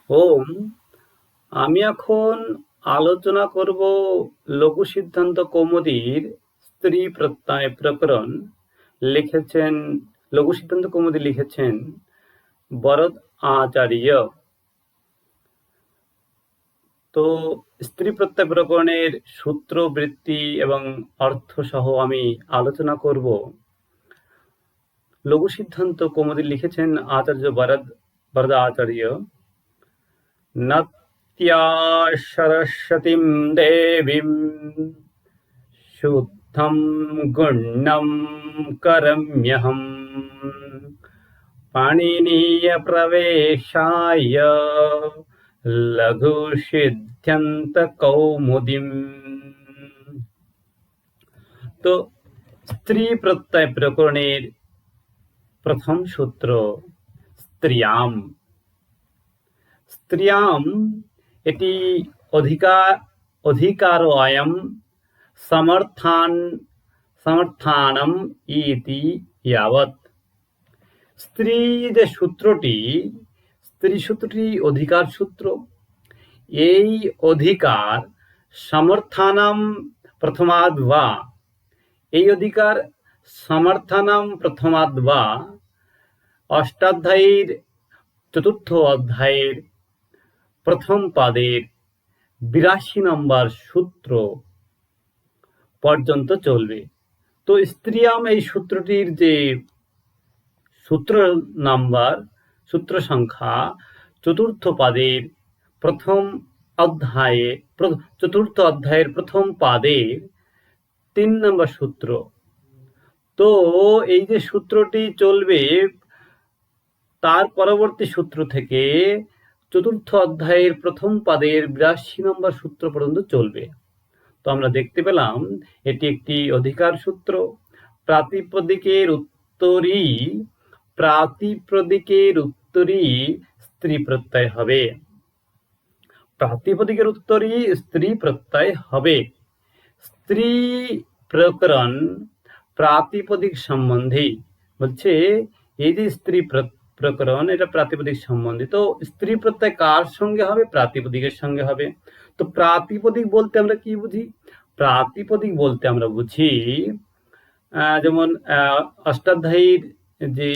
ওম আমি এখন আলোচনা করব লঘু সিদ্ধান্ত কৌমুদীর স্ত্রী প্রত্যয় প্রকরণ। লিখেছেন লঘু সিদ্ধান্ত কৌমুদী লিখেছেন বরদ আচার্য। তো স্ত্রী প্রত্যয় প্রকরণের সূত্র, বৃত্তি এবং অর্থ সহ আমি আলোচনা করব। লঘু সিদ্ধান্ত কৌমুদী লিখেছেন আচার্য বরদ আচার্য। নত্যা সরস্বতীং দেবীং শুদ্ধং গুণ্যং করম্যহং পাণিনীয়প্রবেশায় লঘুসিদ্ধান্তকৌমুদীম। তো স্ত্রী প্রত্যয় প্রকরণের প্রথম সূত্র স্ত্রিয়াম। স্ত্রিয়াম এটি অধিকারোऽয়ং সমর্থানম ইতি ইয়াবৎ। স্ত্রী যে সূত্রটি, স্ত্রী সূত্রটি অধিকার সূত্র। এই অধিকার সমর্থানম প্রথমাদ বা, এই অধিকার সমর্থনম প্রথমাদ বা অষ্টাধ্যায়ীর চতুর্থ অধ্যায়ের প্রথম পাদের ৮২ নম্বর সূত্র পর্যন্ত চলবে। তো স্ত্রিয়াম এই সূত্রটির যে সূত্র নাম্বার, সূত্র সংখ্যা চতুর্থ পাদের প্রথম অধ্যায়ে, চতুর্থ অধ্যায়ের প্রথম পাদের ৩ নম্বর সূত্র। তো এই যে সূত্রটি চলবে তার পরবর্তী সূত্র থেকে চতুর্থ অধ্যায়ের প্রথম পাদের ৮২ নম্বর সূত্র পর্যন্ত চলবে। তো আমরা দেখতে পেলাম এটি একটি অধিকার সূত্র। প্রাতিপদিকের উত্তরই স্ত্রী প্রত্যয় হবে। প্রাতিপদিকের উত্তরই স্ত্রী প্রত্যয় হবে। স্ত্রী প্রকরণ প্রাতিপদিক সম্বন্ধী বলছে। এই যে স্ত্রী প্রকরণ, এটা প্রাতিপদিক সম্বন্ধী। তো স্ত্রী প্রত্যয় কার সঙ্গে হবে? প্রাতিপদিকের সঙ্গে হবে। তো প্রাতিপদিক বলতে আমরা কি বুঝি? প্রাতিপদিক বলতে আমরা বুঝি যেমন অষ্টাধ্যায়ীর যে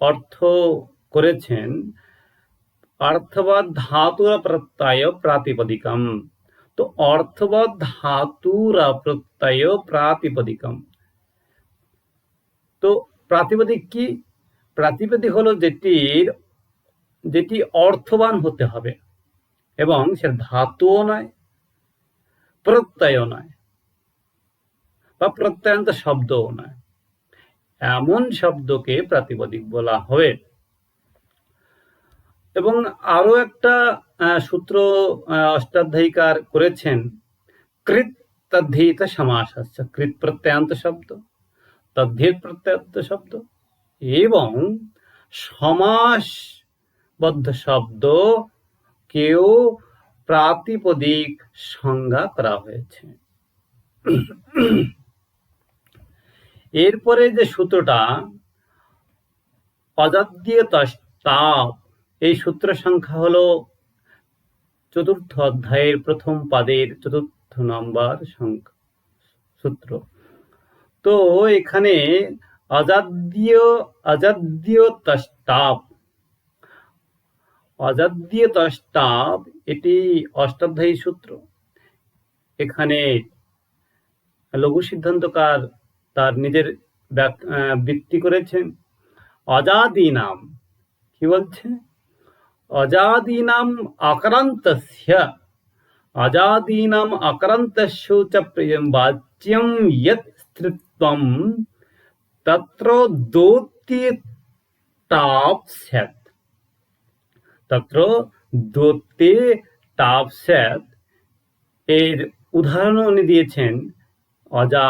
অর্থ করেছেন, অর্থবৎ ধাতুর প্রত্যয় প্রাতিপদিকম। তো অর্থবৎ ধাতুর প্রত্যয় প্রাতিপদিকম। তো প্রাতিপদিক কি? প্রাতিপদিক হলো যেটি অর্থবান হতে হবে এবং সে ধাতুও নয়, প্রত্যয়ও নয়, বা প্রত্যয়ান্ত শব্দও নয়, এমন শব্দকে প্রাতিপদিক বলা হবে। এবং আরো একটা সূত্র অষ্টাধ্যায়িকার করেছেন, কৃত তদ্ধিত সমাস। কৃত প্রত্যয়ান্ত শব্দ, তদ্ধিত প্রত্যয়ান্ত শব্দ এবং সমাসবদ্ধ শব্দ কেও প্রাতিপদিক সংজ্ঞা করা হয়েছে। এরপরে যে সূত্রটা অজাদ্যতস্তাব, এই সূত্র সংখ্যা হলো চতুর্থ অধ্যায়ের প্রথম পাদের ৪র্থ নম্বর সূত্র। তো এখানে অজাদ্যতস্তাব এটি অষ্টাধ্যায়ী সূত্র। এখানে লঘু সিদ্ধান্তকার তার নিজের বৃত্তি করেছেন। অজাদীনাম কি বলছে? অজাদীনাম আকারান্তস্য চ প্রিয়ং বাচ্যং ইয়ৎ স্ত্রীত্বম তত্র দ্যোত্যেতাপ স্যাৎ। এর উদাহরণ উনি দিয়েছেন অজা,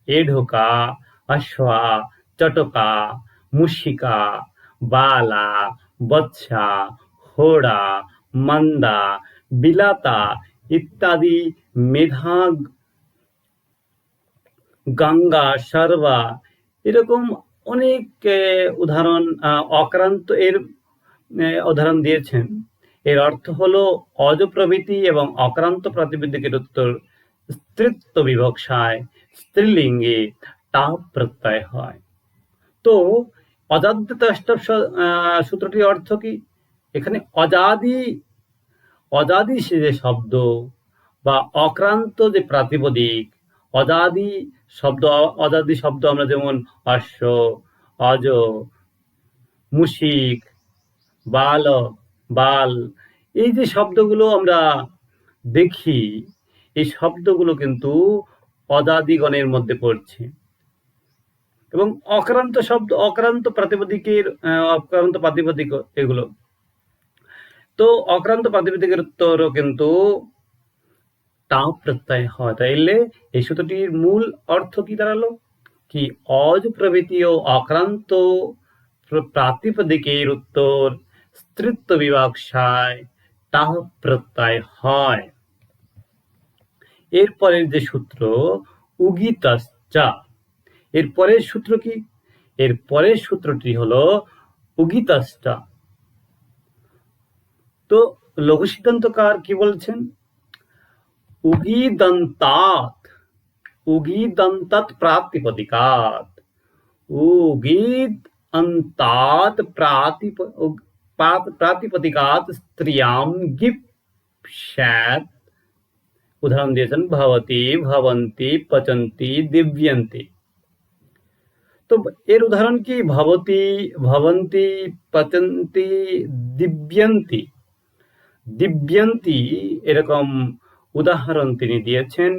এঢোকা, অশ্বা, চটকা, মুশিকা, বালা, বৎসা, হোড়া, মন্দা, বিলাতা ইত্যাদি, মেধা, গঙ্গা, সর্বা, এরকম অনেক উদাহরণ, অক্রান্ত এর উদাহরণ দিয়েছেন। এর অর্থ হলো অজ প্রভৃতি এবং অক্রান্ত প্রাতিপদিকের উত্তর স্ত্রীত্ব বিবক্ষায় স্ত্রীলিঙ্গে টা প্রত্যয় হয়। তো অজাদ্যত সূত্রটির অর্থ কি? এখানে অজাদি সে যে শব্দ বা অক্রান্ত যে প্রাতিপদিক, অজাদি শব্দ আমরা যেমন অশ্ব, অজ, মুশিক, বালক, বাল, এই যে শব্দগুলো আমরা দেখি, এই শব্দগুলো কিন্তু অজাদিগণের মধ্যে পড়ছে এবং অক্রান্ত প্রাতিপদিক এগুলো। তো অক্রান্ত প্রাতিপদিকের উত্তরও কিন্তু টা প্রত্যয় হয়। তাইলে এই সূত্রটির মূল অর্থ কি দাঁড়ালো? কি অজ প্রভৃতি ও অক্রান্ত প্রাতিপদিকের উত্তর স্ত্রীত্ব বিবক্ষায় টা প্রত্যয় হয়। এরপরের যে সূত্র উগিতশ্চা, এর পরের সূত্র কি? এর পরের সূত্রটি হলো উগিতশ্চা। তো লঘু সিদ্ধান্তকার কি বলছেন? উগীদন্তাৎ প্রাতিপদিকাৎ স্ত্রিয়াং গিপ স্যাৎ। উদাহরণ দিয়েছেন ভবতি, ভবন্তি, পচন্তি, দিব্যন্তি। তো এর উদাহরণ কি? ভবতি, ভবন্তি, পচন্তি, দিব্যন্তি। দিব্যন্তি এরকম উদাহরণ তিনি দিয়েছেন।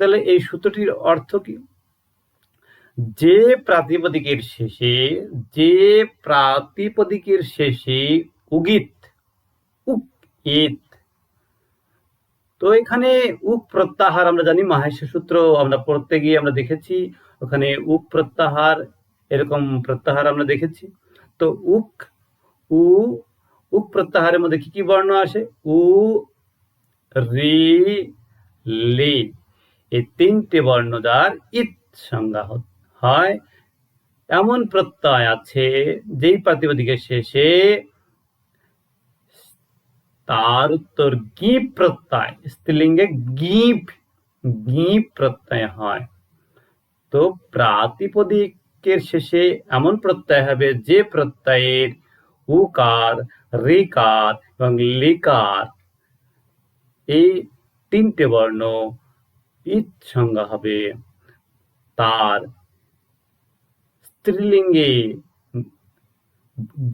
তাহলে এই সূত্রটির অর্থ কি? যে প্রাতিপদিকের শেষে উগিত, ইত, তো এখানে উক প্রত্যাহার আমরা জানি, মাহেশ্ব সূত্র আমরা পড়তে গিয়ে আমরা দেখেছি ওখানে উক প্রত্যাহার, এরকম প্রত্যাহার আমরা দেখেছি। তো উক প্রত্যাহারের মধ্যে কি কি বর্ণ আসে? উ, রি, লি, এই তিনটে বর্ণ দ্বার ইত সংজ্ঞা হয়। এমন প্রত্যয় আছে যেই প্রাতিপদিকের শেষে তার উত্তর গিপ প্রত্যয়, স্ত্রীলিঙ্গে গিপ প্রত্যয় হয়। তো প্রাতিপদিকের শেষে এমন প্রত্যয় হবে যে প্রত্যয়ের উকার, ঋকার এবং লিকার এই তিনটে বর্ণ ইত সংজ্ঞা হবে, তার স্ত্রীলিঙ্গে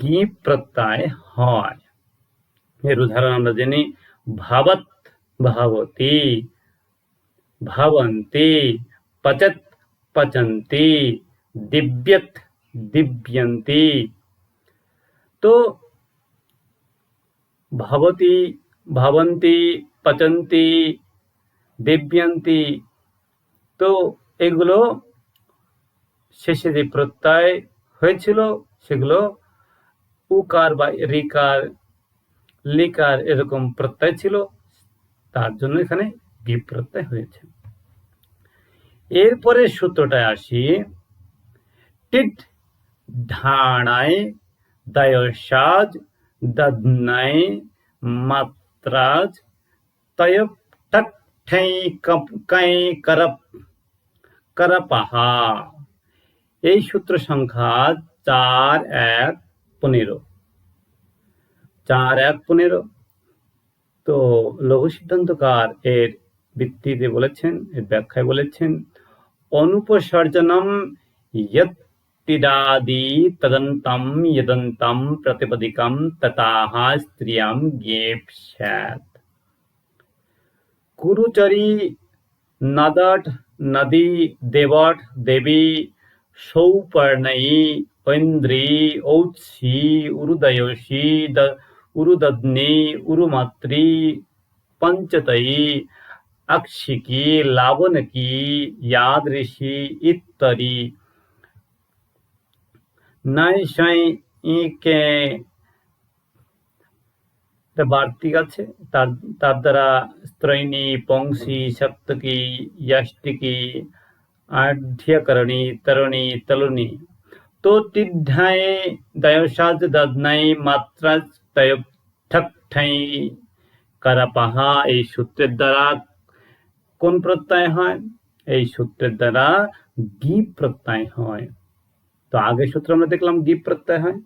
গিপ প্রত্যয় হয়। এর উদাহরণ আমরা জানি ভাবত, ভাবতি, ভবন্তি, পচত, পচন্তি, দিব্যত, দিব্যন্তি। তো ভবতি, ভবন্তি, পচন্তি, দিব্যন্তি, তো এগুলো শেষে যে প্রত্যয় হয়েছিল সেগুলো উকার বা ঋকার, লিকার এরকম প্রত্যয় ছিল, তার জন্য এখানে গিপ প্রত্যয় হয়েছে। এরপরে সূত্রটায় আসি, টিট ঢাণায় দয়সাজ দধ্নায় মাত্রাজ তয় টক ঠৈ কৈ করপ করপহা। এই সূত্র সংখ্যা 4-1-15। 4-1-15। তো লঘু সিদ্ধান্তকার এর ভিত্তিতে বলেছেন, এর ব্যাখ্যায় বলেছেন অনুপসর্জনম ইয়ত্তিদাদি তদন্তম যদন্তম প্রাতিপদিকম ততাহ স্ত্রিয়াম গেপ স্যাৎ। কুরুচরি, নদট, নদী, দেবট, দেবী, সৌপর্ণয়ী, ঐন্দ্রী, ঔৎসী, উরুদয়সী, উরুদধ্নী, উরুমাত্রী, পঞ্চতয়ী, अक्षिकी, लावणकी, यादृशी इत्यादि নৈশয়িকে বার্তিক আছে, তার দ্বারা স্ত্রৈণী, পংসী, সপ্তকী, यष्टिकी, आढ्यकरणी, तरुणी, तलुनी। तो टिड्ढाए दयोषाज दध्नाए मात्रा तय ठक ঠাই কারাপাহা এই সূত্রের দ্বারা কোন প্রত্যয় হয়? এই সূত্রের দ্বারা গিপ প্রত্যয় হয়। তো আগের সূত্র আমরা দেখলাম গিপ প্রত্যয় হয়,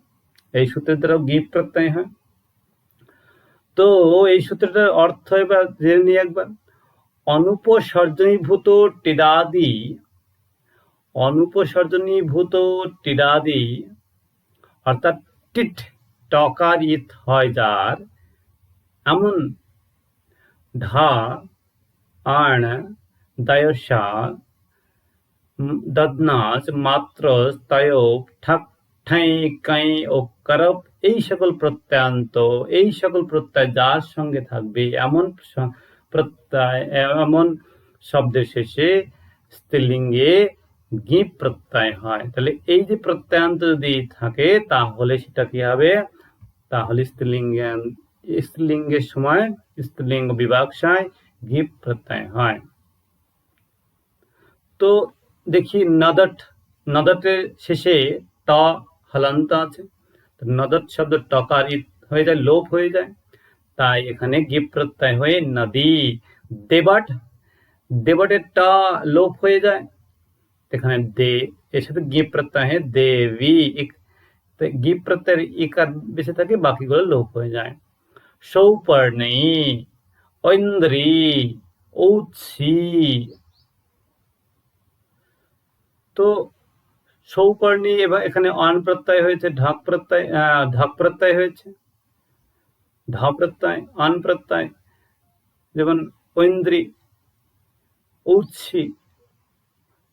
এই সূত্রের দ্বারাও গিপ প্রত্যয় হয়। তো এই সূত্রটার অর্থ এবার জেনে নিই একবার। অনুপসর্জনীভূত টিডাদি অর্থাৎ টিট টকার ইত হয় যার, এমন ঢা আণ দায়সা দদনাচ মাত্র তয়োপ ঠক ঠাই কাই ও করপ এই সকল প্রত্যয় যার সঙ্গে থাকবে এমন শব্দের শেষে স্ত্রীলিঙ্গে গিপ প্রত্যয় হয়। তাহলে এই যে প্রত্যয়ান্ত যদি থাকে তাহলে সেটা কি হবে? তাহলে স্ত্রীলিঙ্গের সময় স্ত্রীলিঙ্গ বিভাগসায় গিপ প্রত্যয় হয়। তো দেখি নদটের শেষে ট হলান্ত আছে, নদট শব্দ টকার হয়ে যায়, লোপ হয়ে যায়, তাই এখানে গিপ প্রত্যয় হয়ে নদী। দেবটের ট লোপ হয়ে যায়, এখানে এর সাথে গিপ প্রত্যয় হয় দেবী। গিপ প্রত্যয়ের ইকার বেঁচে থাকে, বাকিগুলো লোপ হয়ে যায়। সৌপর্ণী, ঐন্দ্রী, ঔৎসী। তো সৌপর্ণী এবার এখানে অন প্রত্যয় হয়েছে, ঢক প্রত্যয় হয়েছে, ঢ প্রত্যয়, অন প্রত্যয়, যেমন ঐন্দ্রী, ঔৎসী।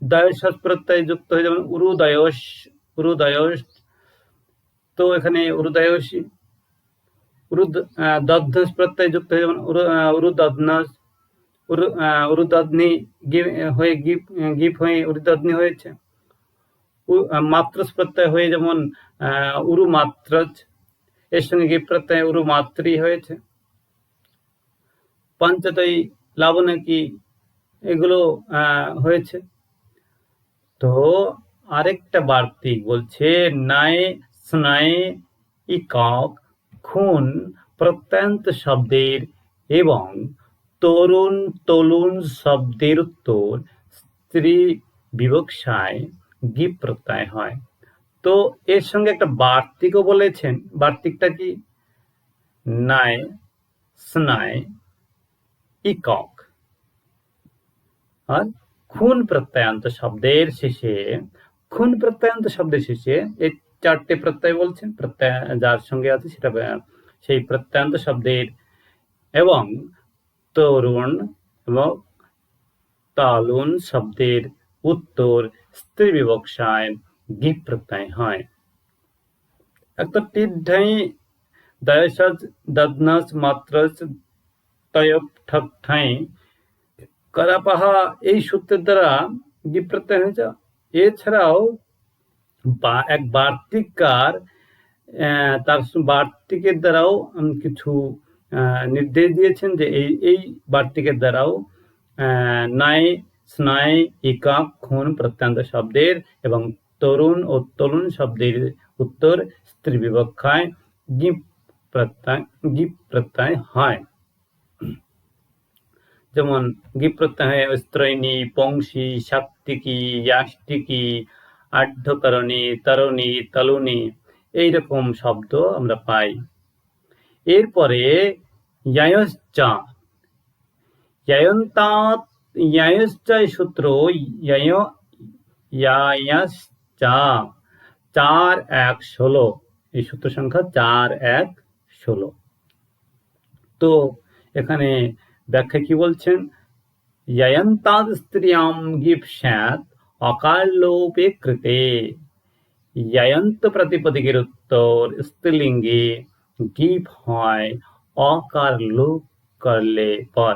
দয়স প্রত্যয় যুক্ত হয়ে যেমন উরুদয়স। তো এখানে উরুদয়সী। দধ্নস প্রত্যয় যুক্ত হয়ে যেমন উরুদধ্নস, উরুদধ্নি হয়ে গিপ হয়ে উরুদধ্নি হয়েছে। মাত্রস প্রত্যয় হয়ে যেমন উরু মাত্রজ, এর সঙ্গে গিপ প্রত্যয় উরু মাতৃ হয়েছে। পঞ্চতয়ী, লাবণকী, এগুলো হয়েছে। তো আরেকটা বার্তিক বলছে নায়ে স্নায়ে ইকক খুন প্রত্যয়ান্ত শব্দের এবং তরুণ তলুন শব্দের উত্তর স্ত্রী বিবক্ষায় গিপ প্রত্যয় হয়। তো এর সঙ্গে একটা বার্তিকও বলেছেন। বার্তিকটা কি? নায় স্নায় ইকক। আর খুন প্রত্যয়ান্ত শব্দের শেষে এই চারটে প্রত্যয় বলছেন, প্রত্যয় যার সঙ্গে আছে সেটা সেই প্রত্যয়ান্ত শব্দের এবং তরুণ এবং তালুন শব্দের উত্তর স্ত্রী বিবক্ষায় গিপ প্রত্যয় হয়। একটা টিঢাই দয়সজ দদনস মাত্রস তয়প ঠক ঠাই কারাপাহা এই সূত্রের দ্বারা গিপ প্রত্যয় হয়েছে। এছাড়াও এক বার্তিককার তার বার্তিকের দ্বারাও কিছু নির্দেশ দিয়েছেন যে এই বার্তিকের দ্বারাও নায় স্নায় ইকাক খুন প্রত্যয়ান্ত শব্দের এবং তরুণ ও তলুন শব্দের উত্তর স্ত্রী বিবক্ষায় গিপ প্রত্যয় হয়। যেমন গিপ প্রত্যয় হয় স্ত্রৈণী, পংসী, সাত্ত্বিকী, ইয়াষ্টিকী, আঢ্যকরণী, তরণী, তলুনী, এইরকম শব্দ আমরা পাই। এরপরে সূত্র 4-1-16, এই সূত্র সংখ্যা 4-1-16। তো এখানে ব্যাখ্যা কি বলছেন? ययन्ताद् स्त्रियां गीप स्यात् अकार लोपे कृते। ययন্ত প্রাতিপদিকের উত্তর স্ত্রীলিঙ্গে গিপ হয় অকার লোপ করলে পর।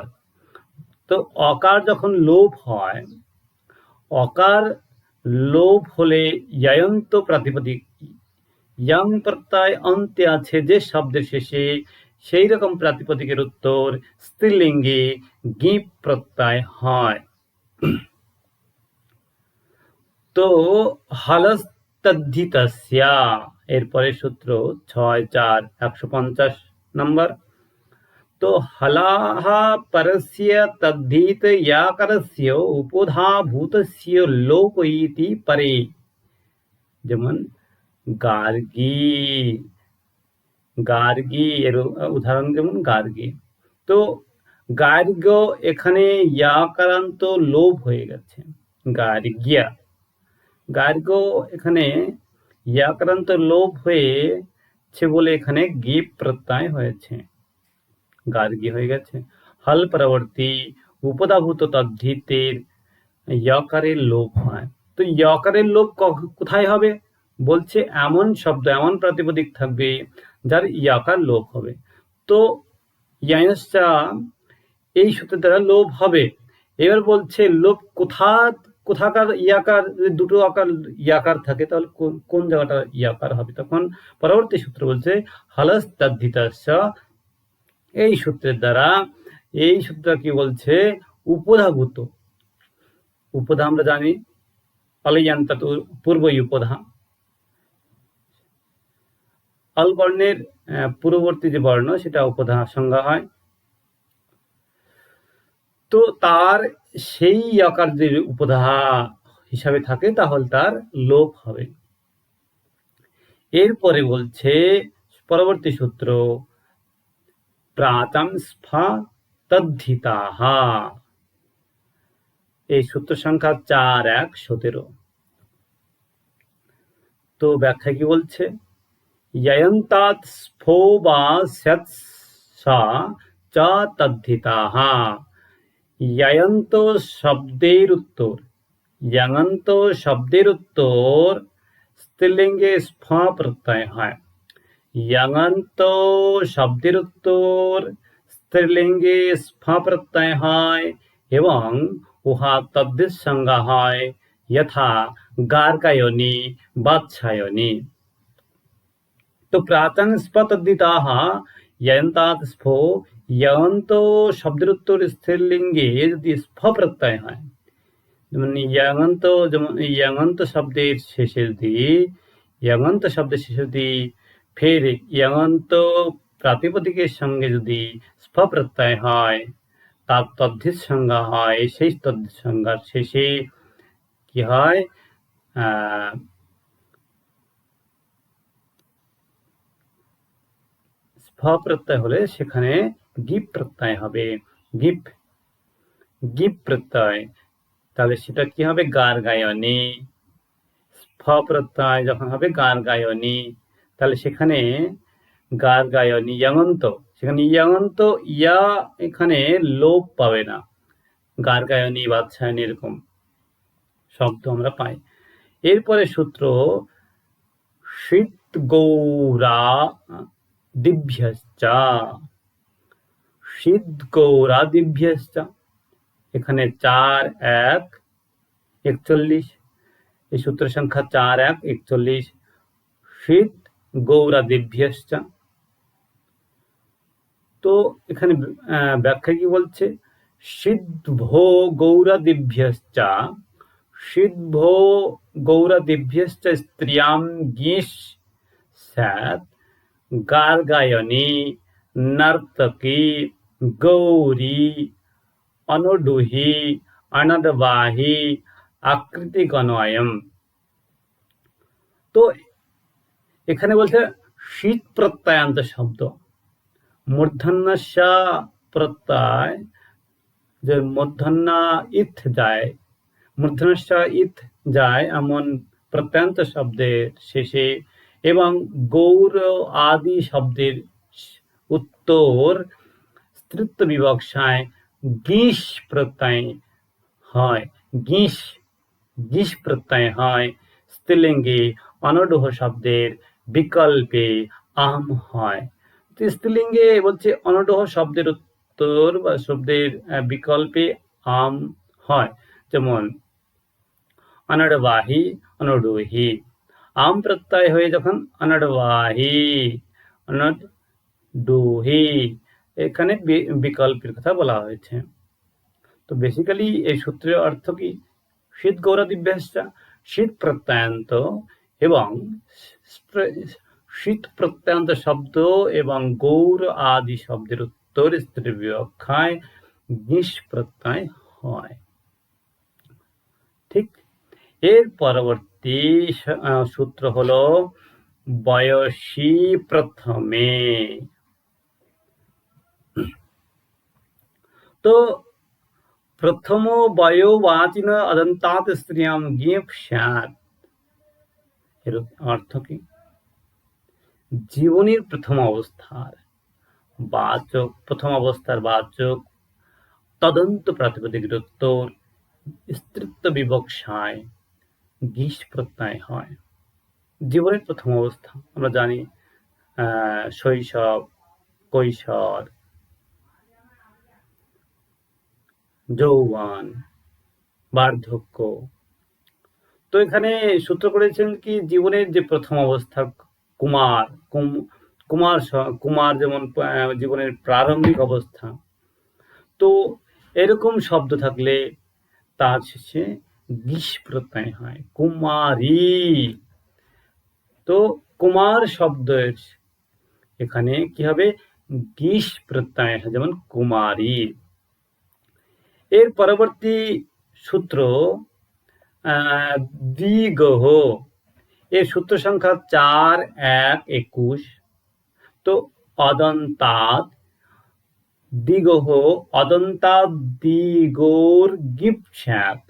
তো অকার যখন লোপ হয়, অকার লোপ হলে ययন্ত প্রাতিপদিক ইয়ং প্রত্যয় অন্তে আছে যে শব্দের শেষে, সেই রকম প্রাতিপদিকের উত্তর স্ত্রীলিঙ্গে গিপ প্রত্যয় হয়। তো হলস্তদ্ধিতস্যা, এরপরে সূত্র 6-4-150 নম্বর। তো হলাহ পরস্য তদ্ধিত ইয়াকারস্য উপধাভূতস্য লোপ ইতি পরে। যেমন গার্গী, গার্গী এর উদাহরণ যেমন গার্গী। তো গার্গ এখানে ইয়াকারান্ত লোপ হয়ে গেছে, গার্গিয়া। গার্গ এখানে ইয়াকারান্ত লোপ হয়েছে বলে এখানে গিপ প্রত্যয় হয়েছে, গার্গী হয়ে গেছে। হল পরবর্তী উপদাভূত তদ্ধিতের ইয়কারের লোপ হয়। তো ইয়কারের লোপ কোথায় হবে? বলছে এমন শব্দ, এমন প্রাতিপদিক থাকবে যার ইয়াকার লোপ হবে। তো ইয়ায়সা এই সূত্রের দ্বারা লোপ হবে। এবার বলছে লোপ কোথাকার ইয়াকার, দুটো আকার ইয়াকার থাকে তাহলে কোন জায়গাটা ইয়াকার হবে? তখন পরবর্তী সূত্র বলছে হলস তদ্ধিতাস্য। এই সূত্রের দ্বারা, এই সূত্র কি বলছে? উপধাভূত, উপধা আমরা জানি অলয়ান্ত পূর্বই উপধা, অল বর্ণের পূর্ববর্তী যে বর্ণ সেটা উপধা সংজ্ঞা হয়। তো তার সেই আকার যে উপধা হিসাবে থাকে তাহলে তার লোপ হবে। এরপরে বলছে পরবর্তী সূত্র প্রাচাম স্ফা তদ্ধিতাহা। এই সূত্র সংখ্যা 4.1.17। তো ব্যাখ্যা কি বলছে? ययन्तात् स्फो वा स्यात् सा च तद्धिताहा। ययন্ত শব্দের উত্তর, यङন্ত শব্দের উত্তর স্ত্রীলিঙ্গে স্ফা প্রত্যয় হয়। यङন্ত শব্দের উত্তর স্ত্রীলিঙ্গে স্ফা প্রত্যয় হয় এবং উহা তদ্ধিত সংজ্ঞা হয়, যথা গার্গায়নী বাৎসায়নী। তো প্রাচাং স্ফা তদ্ধিতাহা ययन्तात् स्फो, ययন্ত শব্দের উত্তর স্ত্রীলিঙ্গে যদি স্ফা প্রত্যয় হয়, যেমন यङন্ত, যেমন यङন্ত শব্দের শেষে যদি, यङন্ত শব্দের শেষে যদি ফের यङন্ত প্রাতিপদিকের সঙ্গে যদি স্ফা প্রত্যয় হয়, তার তদ্ধিত সংজ্ঞা হয়। সেই তদ্ধিত সংজ্ঞার শেষে কি হয়? স্ফা প্রত্যয় হলে সেখানে গিপ প্রত্যয় হবে, গিপ, গিপ প্রত্যয়। তাহলে সেটা কি হবে? গার্গায়নী। স্ফা প্রত্যয় যখন হবে গার্গায়নী, তাহলে সেখানে গার্গায়নী यङন্ত, সেখানে यङন্ত ইয়া এখানে লোপ পাবে না, গার্গায়নী বাৎসায়নী এরকম শব্দ আমরা পাই। এরপরে সূত্র শীত গৌরা দিভ্যশ্চ, শীত গৌরা দিভ্যশ্চ। এখানে 4.1.41, এই সূত্র সংখ্যা 4.1.41। শীত গৌরা দিভ্যশ্চ। তো এখানে ব্যাখ্যা কি বলছে? সিদ্ধো গৌরা দিভ্যশ্চ, সিদ্ধো গৌরা দিভ্যশ্চ স্ত্রিয়াম গীষ স্যাৎ গার্গায়নী নর্তকী গৌরী অনুডুহি অনডবাহি আকৃতিগণয়ম। তো এখানে বলছে শীত প্রত্যয়ান্ত শব্দ, মূর্ধন্যস্য প্রত্যয়, যে মূর্ধন্যা ইথ যায়, মূর্ধন্যস্য ইথ যায় এমন প্রত্যয়ান্ত শব্দের শেষে এবং গৌর আদি শব্দের উত্তর স্ত্রীত্ব বিবক্ষায় গীষ প্রত্যয় হয়, গীষ, গীষ প্রত্যয় হয়। স্ত্রীলিঙ্গে অনডুহ শব্দের বিকল্পে আম হয়। স্ত্রীলিঙ্গে বলছে অনডুহ শব্দের উত্তর বা শব্দের বিকল্পে আম হয়, যেমন অনডবাহি অনডুহি। আম প্রত্যয় হয়ে যখন অনডবাহি অনডুহি, এখানে বিকল্পের কথা বলা হয়েছে। তো বেসিক্যালি এই সূত্রের অর্থ কি? শীত গৌরা দিভ্যশ্চ, শীত প্রত্যয়ান্ত এবং শীত প্রত্যয়ান্ত শব্দ এবং গৌর আদি শব্দের উত্তর স্ত্রী বিবক্ষায় গিস প্রত্যয় হয়। ঠিক, এর পরবর্তী সূত্র হলো বয়সী প্রথমে। তো প্রথম বয়োবাচিন অদন্তাৎ স্ত্রিয়াম গিপ স্যাৎ, এর অর্থ কি? জীবনীর প্রথম অবস্থার বাচক, প্রথম অবস্থার বাচক তদন্ত প্রাতিপদিকের উত্তর স্ত্রীত্ব বিবক্ষায় গিস প্রত্যয় হয়। জীবনের প্রথম অবস্থা আমরা জানি শৈশব, কৈশোর, যৌবন, বার্ধক্য। তো এখানে সূত্র করেছেন কি জীবনের যে প্রথম অবস্থা কুমার, কুমার যেমন জীবনের প্রারম্ভিক অবস্থা, তো এরকম শব্দ থাকলে তার শেষে গিস প্রত্যয় হয়, কুমারী। তো কুমার শব্দের এখানে কি হবে? গিস প্রত্যয় হয়, যেমন কুমারী। এর পরবর্তী সূত্র দ্বিগহ, এর সূত্র সংখ্যা 4-1-21। তো অদন্তাৎ দ্বিগহ, অদন্তাৎ দ্বিগোর গিপ স্যাৎ,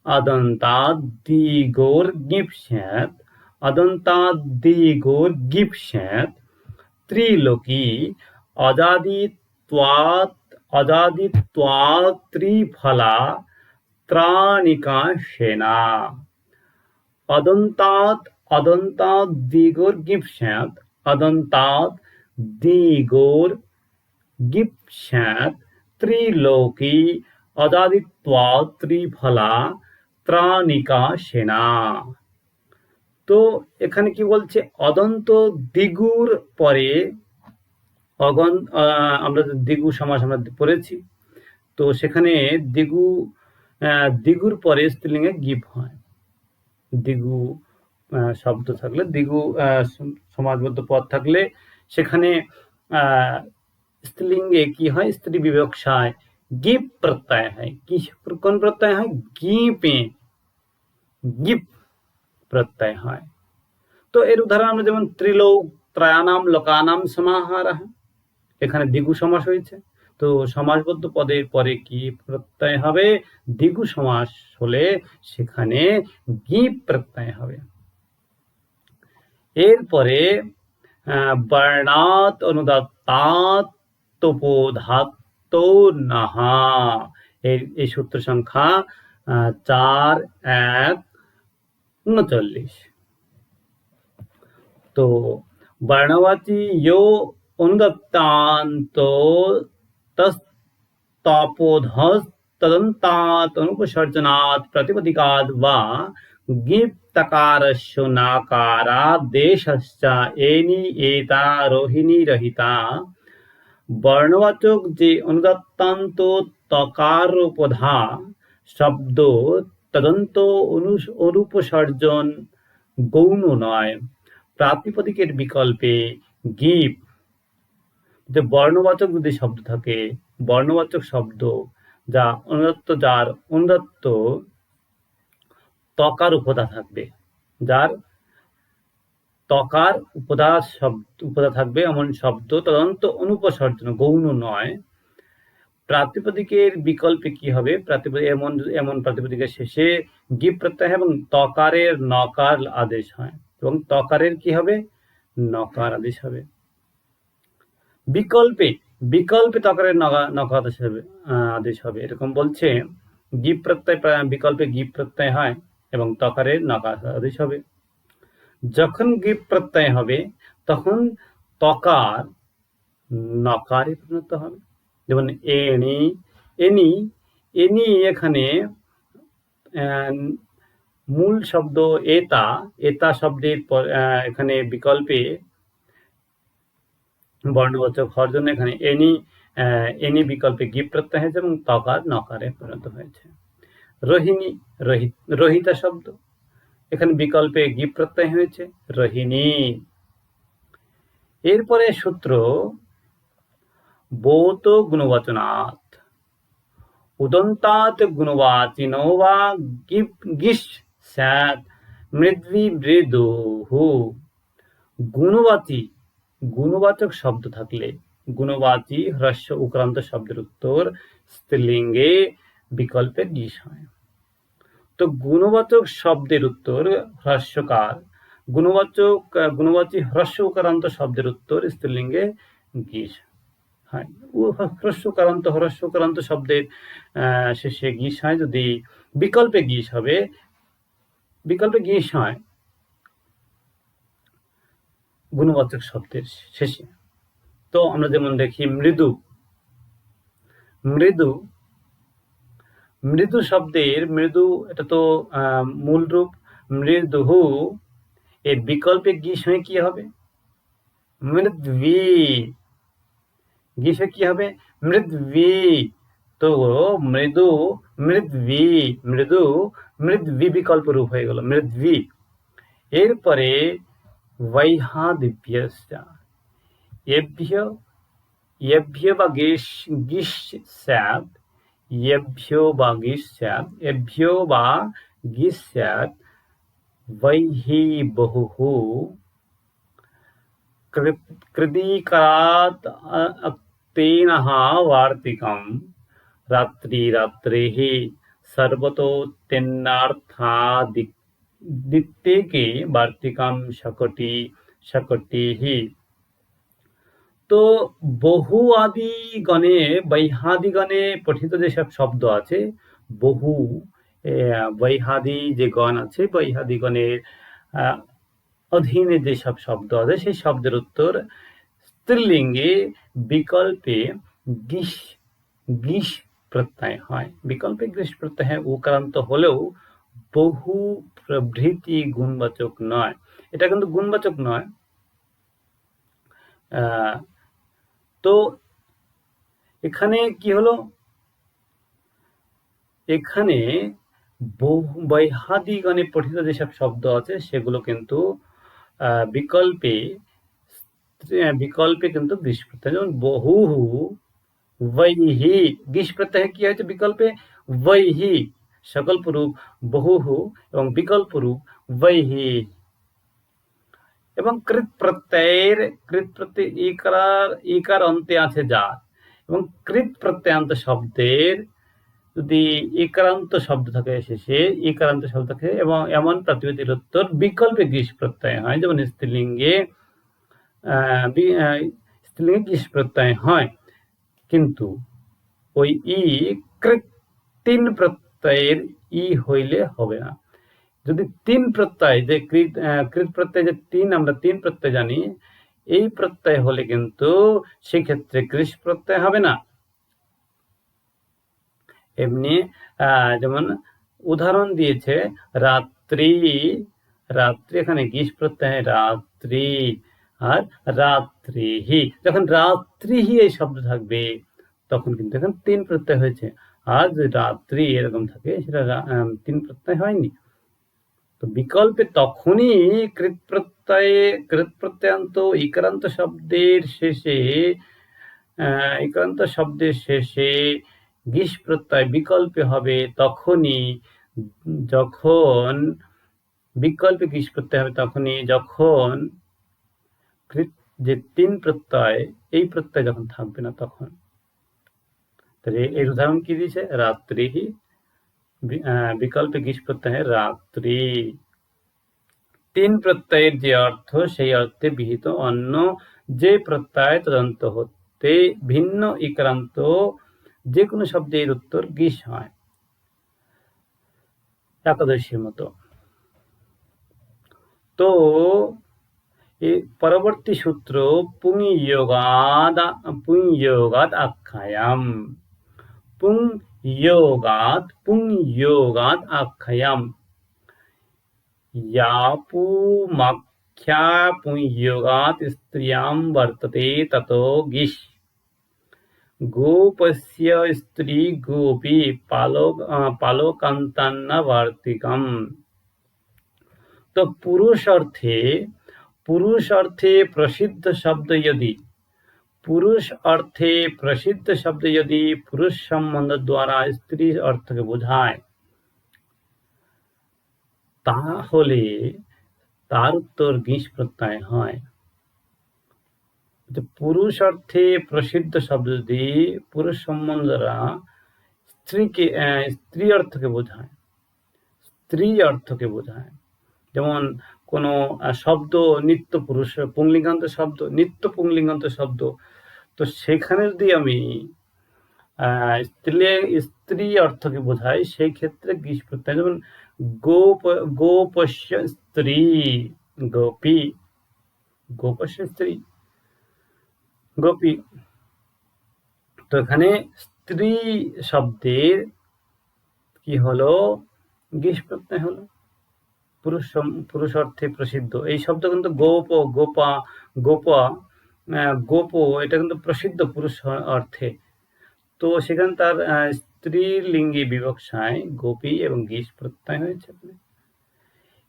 অদন্তাৎ দ্বিগোর গিপ স্যাৎ, অদন্তাৎ দ্বিগোর গিপ স্যাৎ, ত্রিলোকি অজাদিত্বাৎ ত্রিফলা ত্রাণিকা সেনা। অদন্তাৎ দ্বিগোর গিপ স্যাৎ, অদন্তাৎ দ্বিগোর গিপ স্যাৎ, ত্রিলোকি অজাদিত্বাৎ ত্রিফলা ত্রাণিকা সেনা। তো এখানে কি বলছে? অদন্ত দ্বিগুর পরে আমরা দ্বিগু সমাস আমরা পড়েছি, তো সেখানে দ্বিগুর পরে স্ত্রীলিঙ্গে গিপ হয়। দ্বিগু শব্দ থাকলে, দ্বিগু সমাজবদ্ধ পদ থাকলে সেখানে স্ত্রীলিঙ্গে কি হয়? স্ত্রী বিবক্ষায় গিপ প্রত্যয় হয়। কি কোন প্রত্যয় হয়? গিপে গিপ প্রত্যয় হয়। তো এর উদাহরণ আমরা যেমন ত্রিলোক ত্রয়ানাম লোকানাম সমাহারঃ, এখানে দ্বিগু সমাস হয়েছে, তো সমাসবদ্ধ পদের পরে কি প্রত্যয় হবে? দ্বিগু সমাস হলে সেখানে গিপ প্রত্যয় হবে। এরপরে বর্ণাৎ অনুদাত্তাৎ তোপোধাত্তো নাহা, এই সূত্র সংখ্যা 4-1-39। তো বর্ণবাচী ইয়ো অনুদত্তান্ত তস্তপোধস তদন্তাৎ অনুপসর্জনাৎ প্রাতিপদিকাৎ বা গিপ তকারস্য নাকারাদেশশ্চ এনি এতা রোহিণী রহিতা। বর্ণবাচক যে অনুদাত্তান্ত তকারোপধা শব্দ তদন্ত অনুপসর্জন গৌণ নয়, প্রাতিপদিকের বিকল্পে গিপ। যে বর্ণবাচক যদি শব্দ থাকে, বর্ণবাচক শব্দ যা অনুদাত্ত, যার অনুদাত্ত তকার উপধা থাকবে, যার তকার উপধা থাকবে এমন শব্দ তদন্ত অনুপসর্জন গৌণ নয়, প্রাতিপদিকের বিকল্পে কি হবে? এমন প্রাতিপদিকের শেষে গিপ প্রত্যয় এবং তকারের নকার আদেশ হয়, এবং তকারের কি হবে? নকার আদেশ হবে। বিকল্পে তকারের নকার আদেশ হবে, এরকম বলছে। গিপ প্রত্যয় বিকল্পে গিপ প্রত্যয় হয় এবং তকারের নকার আদেশ হবে। যখন গিপ প্রত্যয় হবে তখন তকার নকারে পরিণত হবে, যেমন এনি এখানে মূল শব্দ এতা শব্দের এখানে বিকল্পে বর্ণবাচক হওয়ার জন্য এখানে এনি বিকল্পে গিপ প্রত্যয় হয়েছে এবং তকার নকারে পরিণত হয়েছে। রোহিণী রহিতা শব্দ, এখানে বিকল্পে গিপ প্রত্যয় হয়েছে রোহিণী। এরপরে সূত্র বোত গুণবাচনাৎ উদন্তাৎ গুণবাচিনো বা গিস স্যাৎ মৃদ্বি মৃদুহু। গুণবাচক শব্দ থাকলে গুণবাচী হ্রস্ব উক্রান্ত শব্দের উত্তর স্ত্রীলিঙ্গে বিকল্পে গিস হয়। তো গুণবাচক শব্দের উত্তর হ্রস্বকার, গুণবাচী হ্রস্ব উকারান্ত শব্দের উত্তর স্ত্রীলিঙ্গে গিস হয়। হ্রস্ব উকারান্ত শব্দের শেষে গিস হয়, যদি বিকল্পে গিস হয় গুণবাচক শব্দের শেষে। তো আমরা যেমন দেখি মৃদু শব্দের মৃদু, এটা তো মূল রূপ মৃদুহু, এর বিকল্পে গিস হয়ে কি হবে? মৃদ্বি। গিস হয়ে কি হবে? মৃদ্বি। তো মৃদ্বি বিকল্প রূপ হয়ে গেল মৃদ্বি। এরপরে বৈহাদিভ্যশ্চ এভ্য বা গিস স্যাৎ, এভ্য বা গিস স্যাৎ বৈহি বহুহু কৃদিকারাৎ তেনঃ বার্তিকম রাত্রিরাত্রেঃ সর্বতো তেন্নার্থাদিত্যেকে বার্তিকম शकटिः। তো বহু আদি গণে বৈহাদি গণে পঠিত যেসব শব্দ আছে, বৈহাদি যে গণ আছে, বৈহাদি গণের অধীনে যেসব শব্দ আছে সেই শব্দের উত্তর স্ত্রীলিঙ্গে বিকল্পে গিস প্রত্যয় হয়। বিকল্পে গিস প্রত্যয় উকারান্ত হলেও বহু প্রভৃতি গুণবাচক নয়। এটা কিন্তু গুণবাচক নয়। তো এখানে কি হলো? এখানে বৈহাদিগণে পঠিত যেসব শব্দ আছে সেগুলো কিন্তু বিকল্পে কিন্তু গিস প্রত্যয়, যেমন বহুহু বৈহি, গিস প্রত্যয় কি হয়েছে বিকল্পে? বৈহি। সকল্প রূপ বহুহু এবং বিকল্প রূপ বৈহি। এবং কৃত প্রত্যয় ইকার অন্তে আছে যার, এবং কৃত প্রত্যয়ান্ত শব্দের যদি ইকারান্ত শব্দ থাকে শেষে, ইকারান্ত শব্দ থাকে এবং এমন প্রাতিপদিক উত্তর বিকল্পে গিস প্রত্যয় হয়, যেমন স্ত্রীলিঙ্গে গিস প্রত্যয় হয়। কিন্তু ওই কৃত তিন প্রত্যয়ের হইলে হবে না। যদি তিন প্রত্যয়, যে কৃত প্রত্যয় যে আমরা তিন প্রত্যয় জানি, এই প্রত্যয় হলে কিন্তু সেক্ষেত্রে গিস প্রত্যয় হবে না। এমনি যেমন উদাহরণ দিয়েছে রাত্রি, এখানে গিস প্রত্যয় রাত্রি, আর রাত্রিহি, যখন রাত্রিহি এই শব্দ থাকবে তখন কিন্তু এখন তিন প্রত্যয় হয়েছে। আর যদি রাত্রি এরকম থাকে সেটা তিন প্রত্যয় হয়নি। তো বিকল্পে তখনই কৃত প্রত্যয়ান্ত ইকারান্ত শব্দের শেষে গিস প্রত্যয় বিকল্পে হবে তখনই, যখন বিকল্পে গিস প্রত্যয় হবে তখনই যখন যে তিন প্রত্যয়, এই প্রত্যয় যখন থাকবে না তখন। তাহলে এর উদাহরণ কি দিয়েছে? রাত্রি, বিকল্পে গিস প্রত্যয় রাত্রি। তিন প্রত্যয়ের যে অর্থ সেই অর্থে বিহিত অন্য যে প্রত্যয় তদন্ত হতে ভিন্ন ইকারান্ত যে কোনো শব্দের উত্তর গিস হয়, একাদশীর মতো। তো পরবর্তী সূত্র পুংয়োগাদ আখ্যায়াম। পুংয়োগাদ আখ্যায়াম यापुमाख्या पुंयोगात् स्त्रियां वर्तते ततो गीष्। गोपस्य स्त्री गोपी पालोकान्तान्न वार्तिकम्। तो पुरुष अर्थे पुरुष अर्थे प्रसिद्ध शब्द यदि पुरुष संबंध द्वारा स्त्री अर्थকে বোঝায় তাহলে তার উত্তর গিস প্রত্যয় হয়। পুরুষ অর্থে প্রসিদ্ধ শব্দ যদি পুরুষ সম্বন্ধ দ্বারা স্ত্রী অর্থকে বোঝায়, যেমন কোন শব্দ নিত্য পুরুষ পুংলিঙ্গান্ত শব্দ, তো সেখানে যদি আমি স্ত্রী অর্থকে বোঝাই সেই ক্ষেত্রে গিস প্রত্যয়, যেমন গোপস্য স্ত্রী, গোপস্য স্ত্রী, গোপী। তো এখানে স্ত্রী শব্দের কি হলো, গিস প্রত্যয় হলো। পুরুষ অর্থে প্রসিদ্ধ এই শব্দ কিন্তু গোপ এটা কিন্তু প্রসিদ্ধ পুরুষ অর্থে, তো সেখানে তার স্ত্রীলিঙ্গী বিবক্ষায় গোপী এবং গিস প্রত্যয় হয়েছে।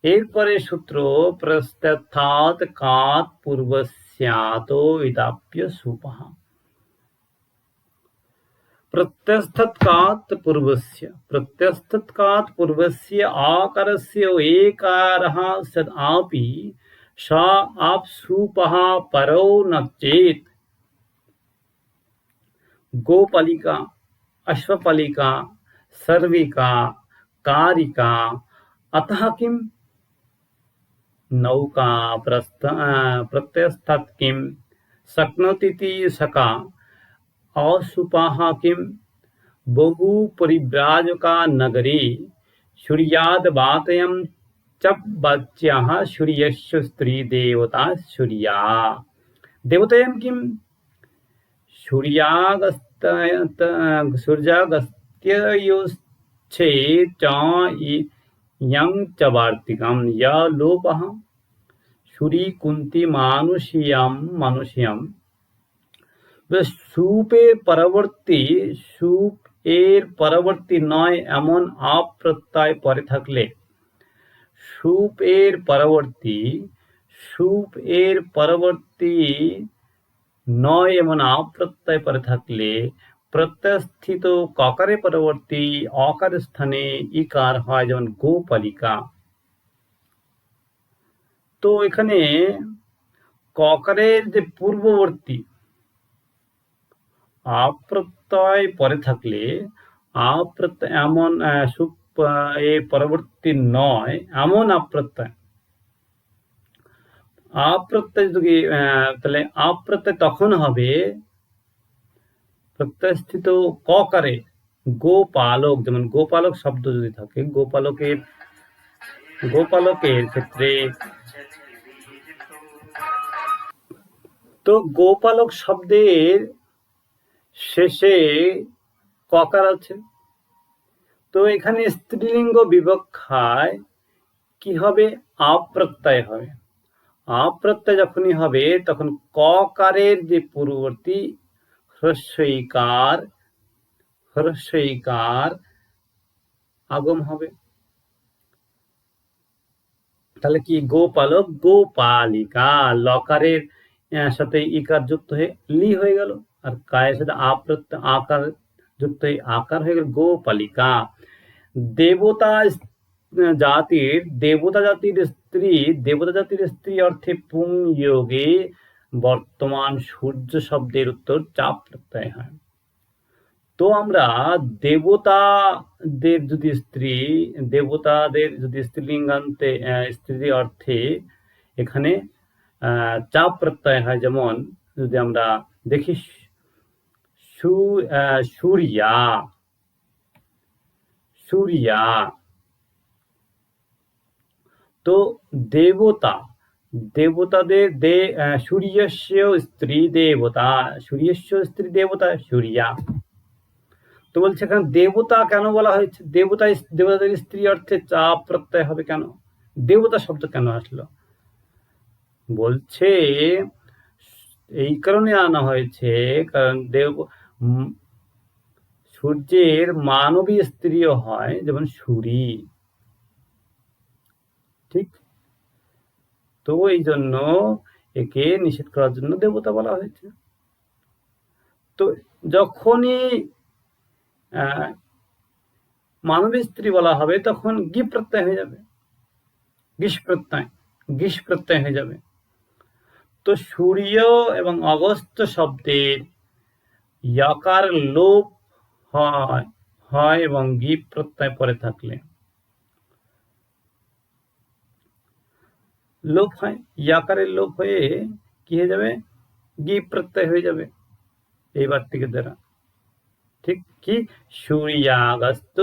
এরপরে সূত্র প্রত্যর্থাৎ কাৎ পূর্বস্যাতো ইদাপ্য সুপঃ। प्रत्यस्तत्कात् पूर्वस्य आकारस्य एकारः सदापि स आप्सुपः परो न चेत् गोपालिका, अश्वपालिका, सर्विका, कारिका, अतः किं नौका प्रत्यस्तात् किं शक्नोतीति सका असुपाः किं बहु परिव्राजका नगरे सूर्याद्वातयं च वाच्याः सूर्यस्य स्त्री देवता सूर्या देवतयं किं सूर्यागस्त्ययोश्चे च यं च वार्तिकं य लोपः सूरी कुन्ती मानुष्यं। সুপ এর পরবর্তী নয় এমন আপ প্রত্যয় পরে থাকলে, সুপ এর পরবর্তী নয় এমন আপ প্রত্যয় পরে থাকলে প্রত্যয়স্থিত ককারের পরবর্তী অকার স্থানে ইকার হয়, যেমন গোপালিকা। তো এখানে ককারের যে পূর্ববর্তী আপ্রত্যয় পরে থাকলে এমন এর পরবর্তী নয় এমন আপ্রত্যয় যদি তাহলে আপ্রত্যয় তখন হবে প্রত্যয়স্থিত ককারে গোপালক, যেমন গোপালক শব্দ যদি থাকে গোপালকের ক্ষেত্রে, তো গোপালক শব্দের শেষে ককার আছে, তো এখানে স্ত্রীলিঙ্গ বিবক্ষায় কি হবে, আপ্রত্যয় হবে। আপ্রত্যয় যখনই হবে তখন ককারের যে পূর্ববর্তী হ্রস্বইকার আগম হবে। তাহলে কি গোপালক, গোপালিকা, লকারের সাথে ইকার যুক্ত হয়ে লি হয়ে গেল, আর কায়ের সাথে আকার যুক্ত হয়ে আকার হয়ে গেল গোপালিকা। দেবতা জাতির স্ত্রী অর্থে পুং যোগে বর্তমান সূর্য শব্দের উত্তর চাপ প্রত্যয় হয়। তো আমরা দেবতাদের যদি স্ত্রীলিঙ্গান্তে স্ত্রী অর্থে এখানে চাপ প্রত্যয় হয়, যেমন যদি আমরা দেখি সূর্যা। তো দেবতাদের সূর্যস্য স্ত্রী দেবতা সূর্যা। তো বলছে এখানে দেবতা কেন বলা হয়েছে, দেবতাদের স্ত্রী অর্থে চাপ প্রত্যয় হবে কেন, দেবতা শব্দ কেন আসলো, বলছে এই কারণে আনা হয়েছে কারণ সূর্যের মানবী স্ত্রীও হয়, যেমন সূরী, ঠিক। তো এই জন্য একে নিষেধ করার জন্য দেবতা বলা হয়েছে। তো যখনই মানবী স্ত্রী বলা হবে তখন গি প্রত্যয় হয়ে যাবে, গিস প্রত্যয় হয়ে যাবে। তো সূর্য এবং অগস্ত্য শব্দের ইয়াকার লোপ হয় এবং গি প্রত্যয় পরে থাকলে লোপ হয়, ইয়াকারের লোপ হয়ে কি হয়ে যাবে, গি প্রত্যয় হয়ে যাবে এই বার্তিকের দ্বারা। ঠিক কি সূর্যাগস্ত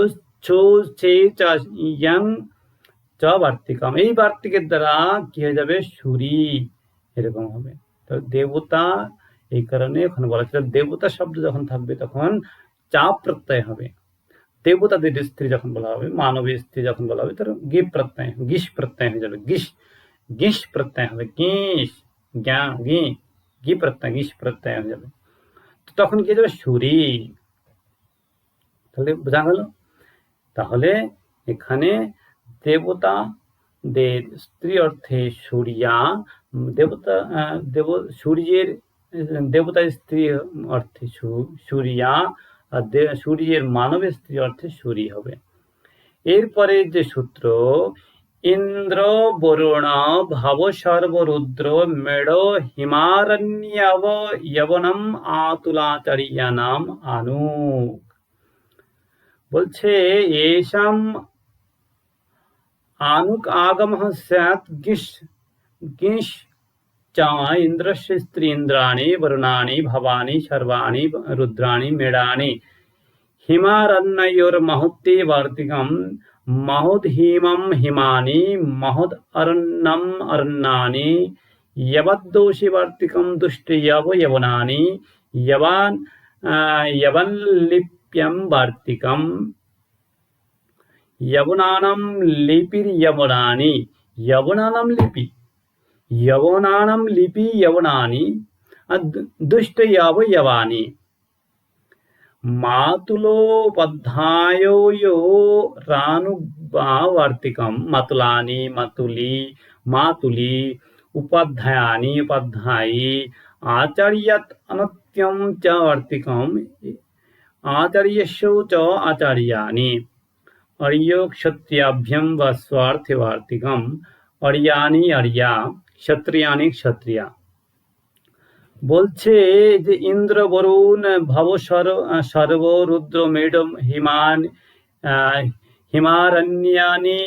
চ বার্তিকম, এই বার্তিকের দ্বারা কি হয়ে যাবে, সূরি এরকম হবে। তো দেবতা, এই কারণে ওখানে বলা ছিল দেবতা শব্দ যখন থাকবে তখন চাপ প্রত্যয় হবে। দেবতাদের স্ত্রী যখন বলা হবে, মানবী স্ত্রী যখন বলা হবে, তখন গি প্রত্যয়, গিস প্রত্যয় হয়ে যাবে, গিস প্রত্যয় হবে, গি প্রত্যয়, গিস প্রত্যয় হয়ে যাবে। তখন কি হয়ে যাবে, সূরি। তাহলে বোঝা গেল। তাহলে এখানে দেবতাদের স্ত্রী অর্থে সূর্যা, সূর্যের দেবতার স্ত্রী অর্থে সূর্যা, আর সূর্যের মানবের স্ত্রী অর্থে সূরি হবে। এরপরে যে সূত্র, ইন্দ্র বরুণ ভাব সর্ব রুদ্র মেড় হিমারণ্যব যবনম আতুলাচার্যানাম আনুক, বলছে এষাম আনুক আগম স্যাৎ গিশ চ ইন্দ্রস্য স্ত্রী ইন্দ্রাণি বরুণানি ভবানি সর্বাণি রুদ্রাণি মেড়ানি হিমারণ্যয়োর্মহত্যে বার্তিকম মহোদ হিমম হিমানি মহোদ অরণ্যম অরণ্যানি यवद्दोषि वार्तिकं दुष्टयव यवनानि यवनलिप्यं वार्तिकं यवनानां लिपिर्यवनानि यवनानां लिपि यवनानि दुष्टयव यवानि मातुलोपाध्यायो रानुवार्तिकं मातुलानि मातुली उपाध्यायानि उपाध्यायी आचार्यात् अनत्यं च वार्तिकम् आचार्यस्यौ च आचार्याणि अर्यक्षत्रियाभ्यं वा स्वार्थवार्तिकम् अर्याणि अर्या क्षत्रियाणि क्षत्रिया। বলছে যে ইন্দ্র বরুণ ভব সর্ব রুদ্র মেডম হিমারণ্যানি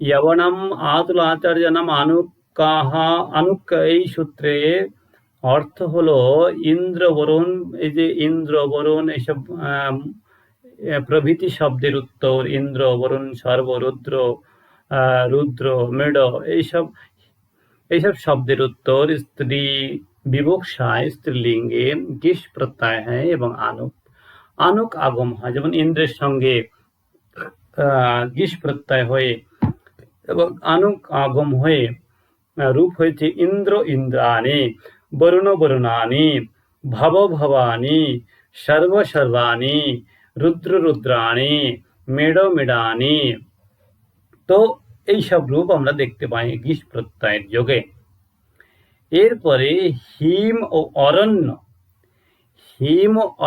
यवनम आतुल आचार्यनम अनुक, এই সূত্রে অর্থ হলো ইন্দ্র বরুণ, এই যে ইন্দ্র বরুণ এইসব প্রভৃতি শব্দের উত্তর ইন্দ্র বরুণ সর্ব রুদ্র রুদ্র মেড এইসব শব্দের উত্তর স্ত্রী বিবক্ষায় স্ত্রীলিঙ্গে গিস প্রত্যয় হয় এবং আনুক আগম হয়। যেমন ইন্দ্রের সঙ্গে গিস প্রত্যয় হয়ে এবং আনুক আগম হয়ে রূপ হয়েছে ইন্দ্র ইন্দ্রাণি, বরুণ বরুণানি, ভব ভবানি, সর্ব সর্বাণি, রুদ্র রুদ্রাণি, মেড মেডানি। তো এইসব রূপ আমরা দেখতে পাই গিস প্রত্যয়ের যোগে। এরপরে হিম ও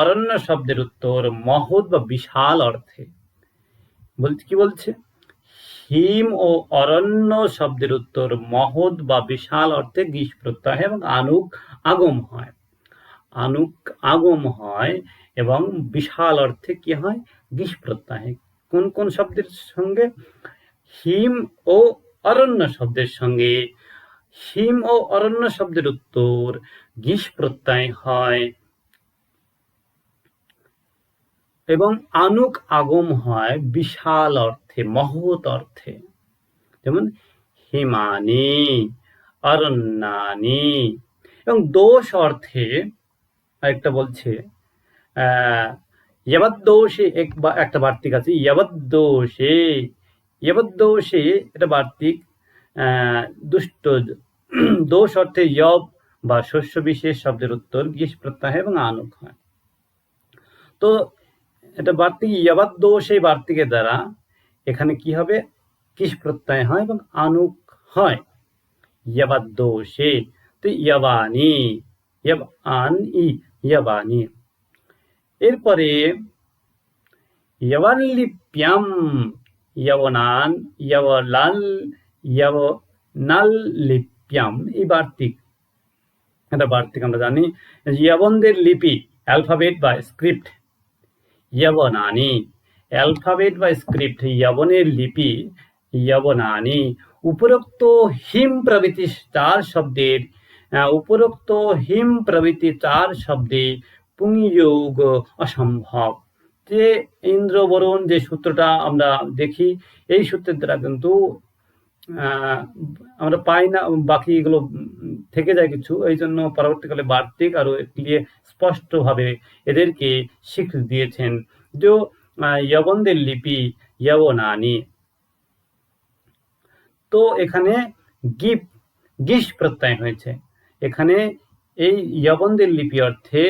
অরণ্য শব্দের উত্তর মহৎ বা বিশাল অর্থে। কি বলছে, হিম ও অরণ্য শব্দের উত্তর মহৎ বা বিশাল অর্থে গিস প্রত্যয় এবং আগম হয় এবং বিশাল অর্থে কি হয়, গিস প্রত্যয়। কোন কোন শব্দের সঙ্গে, হিম ও অরণ্য শব্দের সঙ্গে। হিম ও অরণ্য শব্দের উত্তর গিস প্রত্যয় হয় এবং আনুক আগম হয় বিশাল অর্থে, মহৎ অর্থে। যেমন হিমানি, অরণ্যানি। এবং দোষ অর্থে আরেকটা বলছে यवद्दोषे, একটা বার্তিক আছে यवद्दोषे, এটা বার্তিক দুষ্ট। দোষ অর্থে যব বা শস্য বিশেষ শব্দের উত্তর গিস প্রত্যয় এবং আনুক হয়। তো এটা বার্তিক যবদ্দোষ, এই বার্তিকের দ্বারা এখানে কি হবে, কিস প্রত্যয় হয় এবং আনুক হয়। ইয়াবাদোষে, তো ইয়াবানি, ইয়াবানি। এরপরে ইয়াবানলিপ্যাম, ইয়াবনান, ইয়াবনাল্লিপ্যাম, এই বার্তিক, এটা বার্তিক আমরা জানি। ইয়াবনদের লিপি, অ্যালফাবেট বা স্ক্রিপ্ট, ইয়াবনানি, অ্যালফাবেট বা স্ক্রিপ্ট, ইয়াবনের লিপি, ইয়াবনানি। উপরোক্ত হিম প্রভৃতি চার শব্দে পুংযোগ অসম্ভব। যে ইন্দ্র বরুণ যে সূত্রটা আমরা দেখি, এই সূত্রের দ্বারা কিন্তু আমরা পাই না, বাকি এগুলো থেকে যায় কিছু, এই জন্য পরবর্তীকালে বার্তিক আরো দিয়ে স্পষ্টভাবে এদেরকে স্বীকৃতি দিয়েছেন যে যবনদের লিপি যবনানি। তো এখানে গিস প্রত্যয় হয়েছে। এখানে এই যবনদের লিপি অর্থে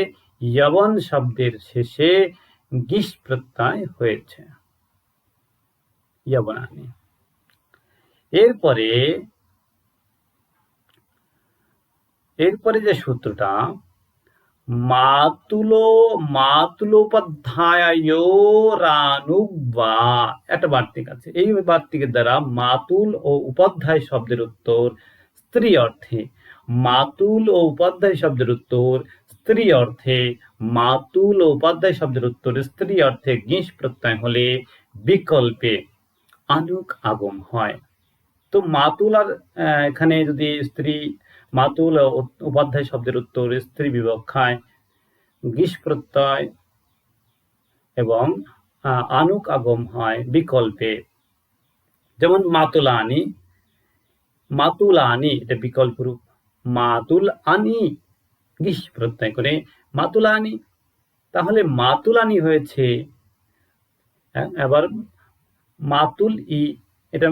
যবন শব্দের শেষে গিস প্রত্যয় হয়েছে, যবনানি। এরপরে যে সূত্রটা, মাতুলোপাধ্যায়োরানুবা, একটা বার্তিক আছে। এই বার্তিকের দ্বারা মাতুল ও উপাধ্যায় শব্দের উত্তর স্ত্রী অর্থে, মাতুল ও উপাধ্যায় শব্দের উত্তর স্ত্রী অর্থে, মাতুল ও উপাধ্যায় শব্দের উত্তর স্ত্রী অর্থে গিস প্রত্যয় হলে বিকল্পে আনুক আগম হয়। তো মাতুল আর এখানে যদি স্ত্রী, মাতুল ও উপাধ্যায় শব্দের উত্তর স্ত্রী বিবক্ষায় গিস প্রত্যয় এবং আনুক আগম হয় বিকল্পে। যেমন মাতুলানি, এটা বিকল্প রূপ, মাতুল আনি গিস প্রত্যয় করে মাতুলানি, তাহলে মাতুলানি হয়েছে। এবার মাতুল ই, এটা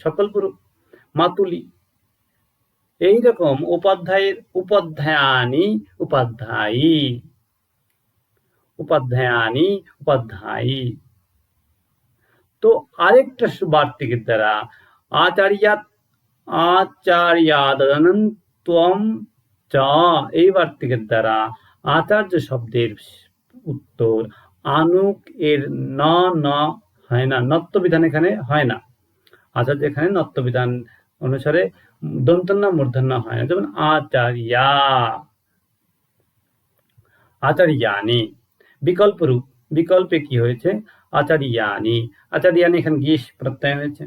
সকল্প রূপ মাতুলি। এইরকম উপাধ্যায়ের উপাধ্যায়ানি, উপাধ্যায়ী। তো আরেকটা বার্তিকের দ্বারা আচার্যাদনত্বম চ, এই বার্তিকের দ্বারা আচার্য শব্দের উত্তর আনুক এর ন হয় না, নত্ব বিধান এখানে হয় না। আচার্য এখানে নত্ব বিধান অনুসারে দন্তন্য মূর্ধন্য হয় না। যেমন আচার্যানি বিকল্প রূপ, বিকল্পে কি হয়েছে আচার্যানি, এখানে গিস প্রত্যয় হয়েছে।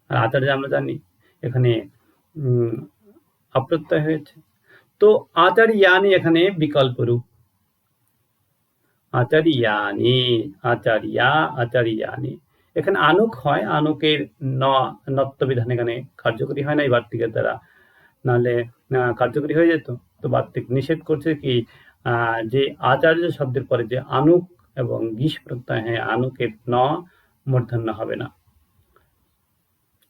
আর আচার্য আমরা জানি এখানে অপ্রত্যয় হয়েছে। তো আচার্যানি এখানে বিকল্প রূপ, আচার্যানি। এখানে আনুক হয়, আনুকের নত্ব বিধান এখানে কার্যকরী হয় না এই বার্তিকের দ্বারা, নাহলে কার্যকরী হয়ে যেত। তো বার্তিক নিষেধ করছে কি যে আচার্য শব্দের পরে যে আনুক এবং গিস প্রত্যয়, হ্যাঁ আনুকের মূর্ধন্য হবে না।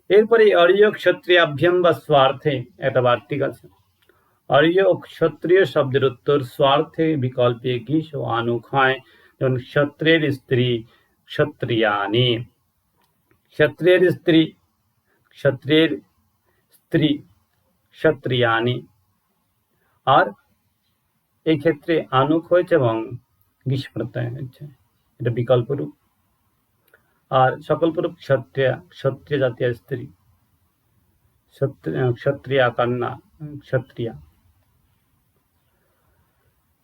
এরপরে অর্য ক্ষত্রিয়াভ্যাম বা স্বার্থে একটা বার্তিক আছে। অর্য ক্ষত্রিয় শব্দের উত্তর স্বার্থে বিকল্পে গিস ও আনুক হয়। যেমন ক্ষত্রিয়ের স্ত্রী ক্ষত্রিয়ানি, ক্ষত্রিয়ের স্ত্রী ক্ষত্রিয়ানি। আর এই ক্ষেত্রে আনুক হয়েছে এবং গিস প্রত্যয় হয়েছে, এটা বিকল্প রূপ। আর সকল্প রূপ ক্ষত্রিয় জাতীয় স্ত্রী, ক্ষত্রিয়া কন্যা, ক্ষত্রিয়া।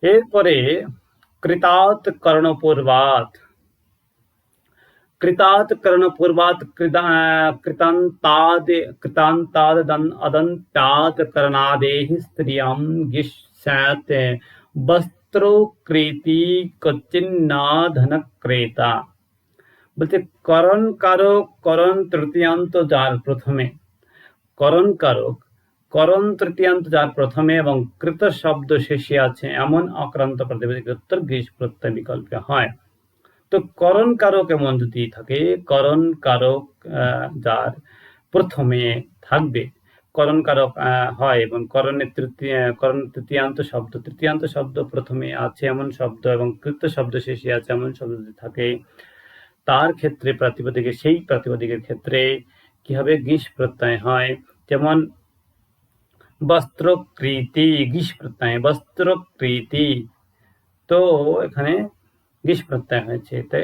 এরপরে কৃতাৎ কর্ণপূর্বাৎ, কৃতান্তাদ অদন্তাৎ করণাদেহ স্ত্রিয়াম গিস স্যাৎ বস্ত্রকৃতি কচ্ছিন্না ধনক্রেতা। বলছে করণ কারক, করণ তৃতীয়ান্ত যার প্রথমে, করণ কারক, করণ তৃতীয়ান্ত যার প্রথমে এবং কৃত শব্দ শেষে আছে এমন আক্রান্ত প্রাতিপদিক উত্তর গিস প্রত্যয় বিকল্পে হয়। তো করণ কারক এমন যদি থাকে, করণ কারক যার প্রথমে থাকবে, করণ কারক হয় এবং করণ তৃতীয়ান্ত শব্দ প্রথমে আছে এমন শব্দ এবং কৃত শব্দ শেষে আছে এমন শব্দ যদি থাকে, তার ক্ষেত্রে প্রাতিপদিকে, সেই প্রাতিপদিকের ক্ষেত্রে কি হবে? গিস প্রত্যয় হয়। যেমন বস্ত্রকৃতি, গিস প্রত্যয়, বস্ত্রকৃতি। তো এখানে গিস প্রত্যয় হয়েছে। তাই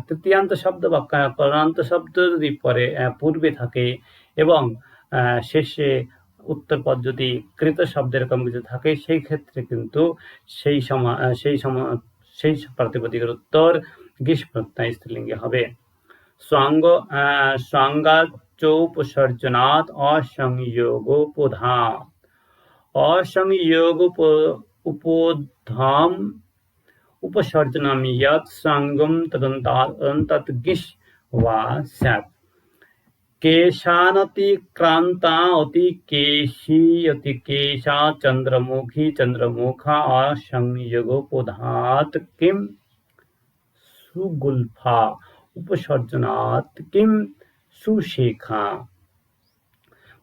তৃতীয়ান্ত শব্দ বা করান্ত শব্দ যদি পরে পূর্বে থাকে এবং শেষে উত্তরপদ যদি কৃত শব্দ এরকম কিছু থাকে, সেই ক্ষেত্রে কিন্তু সেই প্রাতিপদিকের উত্তর গিস প্রত্যয় স্ত্রীলিঙ্গে হবে। স্বাঙ্গাচোপসর্জনাৎ অসংযোগোপধাৎ। অসংযোগোপধাম उपसर्जनम यत् संगम तदन्तात् गिश वा स्यात्। केशानतिक्रांता अति केशी अति केशा चंद्रमुखी चंद्रमुखा असंयोगोपधात् किम सुगुल्फा उपसर्जनात् किम सुशिखा।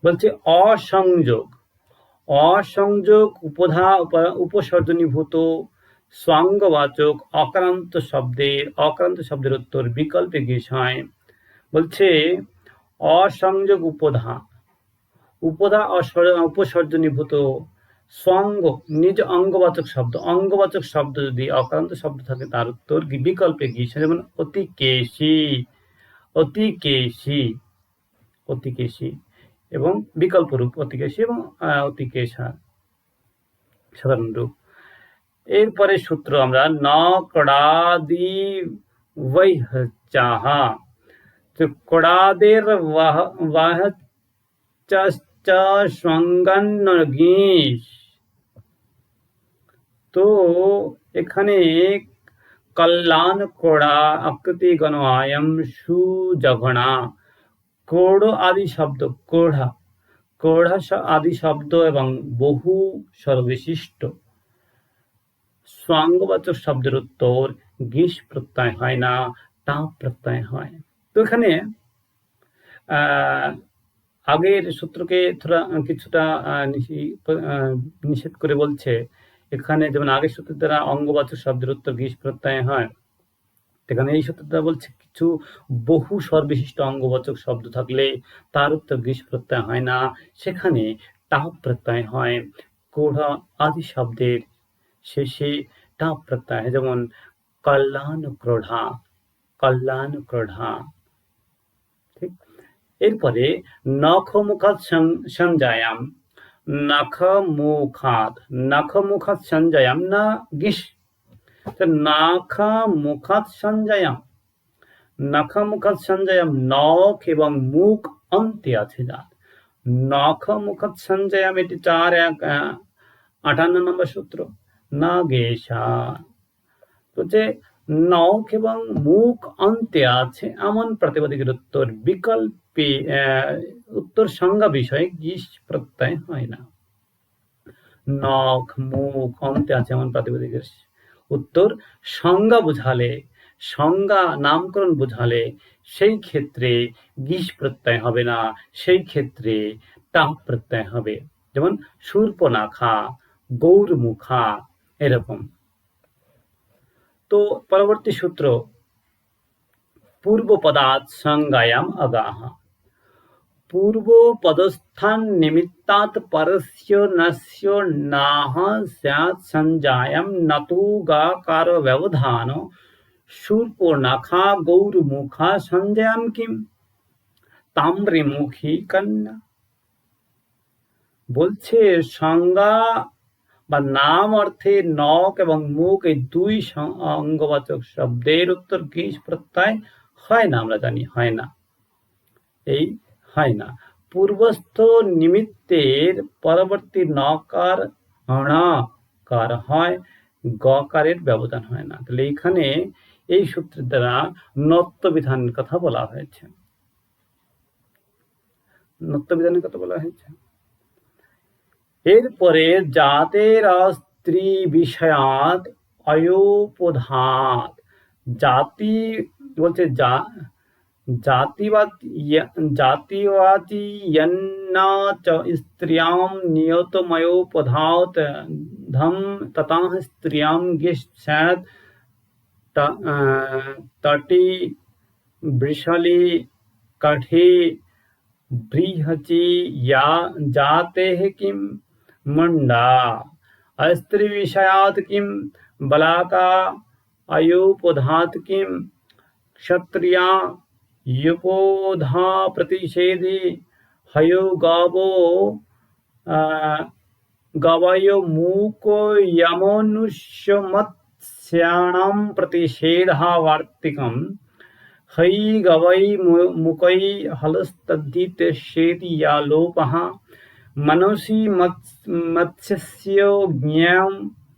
বলছে অসংযোগ, অসংযোগ উপধা উপসর্জনীভূত স্বাঙ্গবাচক অক্রান্ত শব্দের উত্তর বিকল্পে গিস হয়। বলছে অসংযোগ উপধা উপসর্জনীভূত স্বঙ্গ নিজ অঙ্গবাচক শব্দ যদি অক্রান্ত শব্দ থাকে তার উত্তর বিকল্পে গিস হয়। যেমন অতি কেশী, অতি কেশী, অতি কেশী এবং বিকল্প রূপ অতি কেশী এবং অতি কেশা সাধারণ রূপ। এরপরে সূত্র আমরা ন কড়াদি ওয়াহচাহা। তো কড়াদের ওয়াহচাস্বঙ্গান্নগীশ। তো এখানে কল্যাণ কোড়া আকৃতি গণায়ম সুজঘনা। কোড় আদি শব্দ, কোড়া আদি শব্দ এবং বহু স্বরবিশিষ্ট স্বাঙ্গবাচক শব্দের উত্তর গিস প্রত্যয় হয় না, টা প্রত্যয় হয়। তো এখানে আগের সূত্রকে কিছুটা নিষেধ করে বলছে। এখানে যেমন আগের সূত্রের দ্বারা অঙ্গবাচক শব্দের উত্তর গিস প্রত্যয় হয়, এখানে এই সূত্রের দ্বারা বলছে কিছু বহু স্বরবিশিষ্ট অঙ্গবাচক শব্দ থাকলে তার উত্তর গিস প্রত্যয় হয় না, সেখানে টা প্রত্যয় হয়। কোড়া আদি শব্দের শেষে টা প্রত্যয়, যেমন কল্যাণ ক্রোড়া, কল্যাণ ক্রোড়া। ঠিক। এরপরে নখমুখাৎ সঞ্জায়াম, নখমুখাৎ সঞ্জায়াম না গিস। নখমুখাৎ সঞ্জায়াম, নখমুখাৎ সঞ্জায়াম নখ এবং মুখ অন্তে আছে যার। নখমুখাৎ সঞ্জায়াম এটি 4-1-58 নম্বর সূত্র। না গেশা, যে নখ এবং মুখ অন্তে আছে এমন প্রাতিপদিকের উত্তর বিকল্পে উত্তর সংজ্ঞা বিষয়ে গিস প্রত্যয় হয় না। নখ মুখ অন্তে আছে এমন প্রাতিপদিকের উত্তর সংজ্ঞা বুঝালে, সংজ্ঞা নামকরণ বুঝালে সেই ক্ষেত্রে গিস প্রত্যয় হবে না, সেই ক্ষেত্রে টা প্রত্যয় হবে। যেমন শূর্পনাখা, গৌরমুখা এরকম। তো পরবর্তী সূত্র পূর্ব পদাৎ সংজ্ঞায়াম আগাহা। পূর্ব পদস্থান নিমিত্তাৎ পরস্য নস্য নাহ স্যাৎ সংজ্ঞায়াম নতু গাকার ব্যবধান শূর্পনাখা গৌরমুখা সংজ্ঞায়াম কিম তাম্রমুখী কন্যা। বলছে সংজ্ঞা বা নাম অর্থে নখ এবং মুখ এই দুই অঙ্গবাচক শব্দের উত্তর গিস প্রত্যয় হয় না, আমরা জানি হয় না, এই হয় না। পূর্বস্থ নিমিত্তের পরবর্তী নকার ণকার হয়, গকারের ব্যবধান হয় না। তাহলে এখানে এই সূত্রের দ্বারা নত্ব বিধানের কথা বলা হয়েছে, নত্ব বিধানের কথা বলা হয়েছে। এরপরে জাতের স্ত্রী বিষয়াৎ অয়োপধাৎ। জাতি বলছে জাতিবাদী यन्ना च स्त्रियां नियतमयोपधात् धम ततः स्त्रियां गिश स्यात् तटी वृषली कठी बृहचि या जातेः किं मुण्डा अस्त्रिविषयात् किं बलाका अयोपधात् किं क्षत्रिया युपोधा प्रतिषेधि हयो गावो गवयो मूको यमनुष्यमत्स्याणां प्रतिषेधः वार्तिकम् हई गवै मुकै हलस्तद्धितेष्येति या लोपः मनसि मत्स्यस्य ज्ञां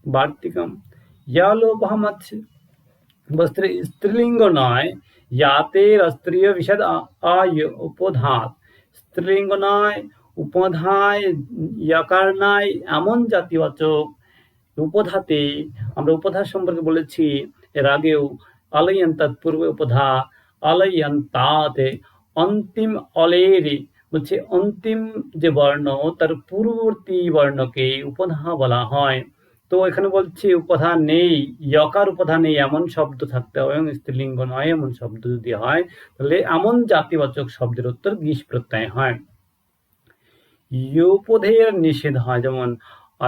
वार्तिकं या लोपः मत्स्य বস্ত্রে স্ত্রীলিঙ্গ নয়, ইয়াতের স্ত্রীয় বিশেষ উপধাত, স্ত্রীলিঙ্গ নয়, উপধায় ইয়াকার নাই এমন জাতিবাচক উপধাতে, আমরা উপধা সম্পর্কে বলেছি এর আগেও, আলয়ন তৎপূর্বে উপধা আলয়ন্তাতে, অন্তিম অলের বলছে অন্তিম যে বর্ণ তার পূর্ববর্তী বর্ণকে উপধা বলা হয়। তো এখানে বলছে উপধা নেই, ইয়কার উপধা নেই এমন শব্দ থাকতে হবে এবং স্ত্রীলিঙ্গ নয় এমন শব্দ যদি হয় তাহলে এমন জাতিবাচক শব্দের উত্তর গিস প্রত্যয় হয়। ইয়োপধের নিষেধ হয়, যেমন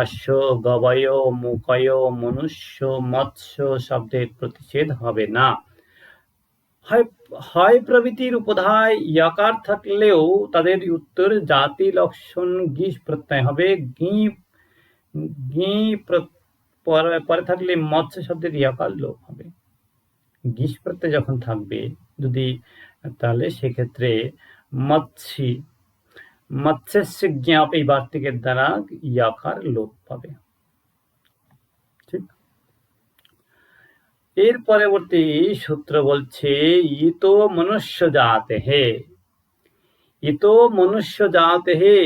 অশ্ব, গবয়, মুকয়, মনুষ্য, মৎস্য শব্দের প্রতিষেধ হবে না। হয় প্রভৃতির উপধায় ইয়কার থাকলেও তাদের উত্তর জাতি লক্ষণ গিস প্রত্যয় হবে। গি পরে থাকলে মৎস্য শব্দের ইয়কার লোপ হবে। গিস প্রত্যয় যখন থাকবে যদি, তাহলে সেক্ষেত্রে মৎস্য জ্ঞাপ এই বার্তিকের দ্বারা ইয়কার লোপ পাবে। ঠিক, এর পরবর্তী সূত্র বলছে ইতো মনুষ্য জাতে হে, ইতো মনুষ্য জাতে হে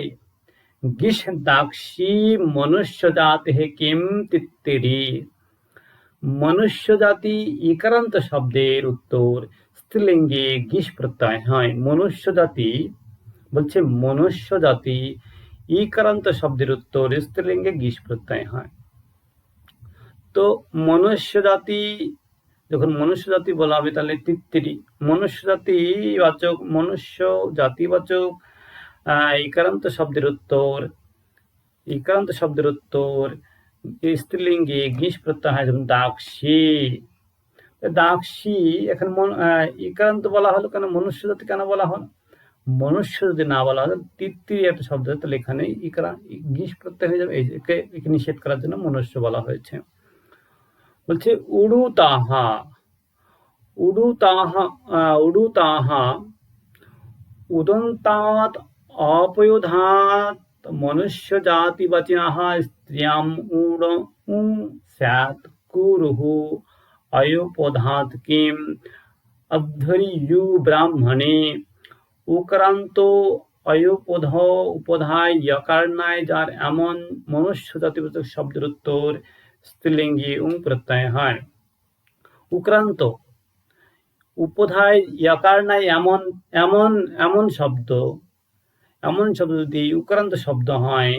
গিস দাক্ষী মনুষ্য জাতে হে কিম তিত্তিরি। মনুষ্য জাতি ইকারান্ত শব্দের উত্তর স্ত্রীলিঙ্গে গিস প্রত্যয় হয়। মনুষ্য জাতি বলছে মনুষ্য জাতি ইকারান্ত শব্দের উত্তর স্ত্রীলিঙ্গে গিস প্রত্যয় হয়। তো মনুষ্য জাতি, যখন মনুষ্য জাতি বলা হবে তাহলে তিত্তিরি, মনুষ্য জাতি বাচক, মনুষ্য জাতিবাচক ইকারান্ত শব্দের উত্তর স্ত্রীলিঙ্গে গিস প্রত্যয় হয়, যেমন দাক্ষী। দাক্ষী এখন ইকারান্ত বলা হলো কেন, মনুষ্য জাতি কেন বলা হলো? মনুষ্য যদি না বলা হয় তিত্তিরি একটা শব্দ, তাহলে এখানে গিস প্রত্যয় হয়ে যাবে, একে নিষেধ করার জন্য মনুষ্য বলা হয়েছে। বলছে উড়ুতাহা উদন্তাৎ অপয়োধাৎ মনুষ্য জাতিবাচিনঃ স্ত্রিয়াম উং স্যাৎ কুরুঃ অয়োপধাৎ কিম অধ্বর্যু ব্রাহ্মণে উকারান্ত অয়োপধ উপধায় ইয়কার নাই, যার এমন মনুষ্য জাতিবাচক শব্দের উত্তর স্ত্রীলিঙ্গে উং প্রত্যয় হয়। উক্রান্ত উপধায় ইয়কার নাই এমন শব্দ যদি উক্রান্ত শব্দ হয়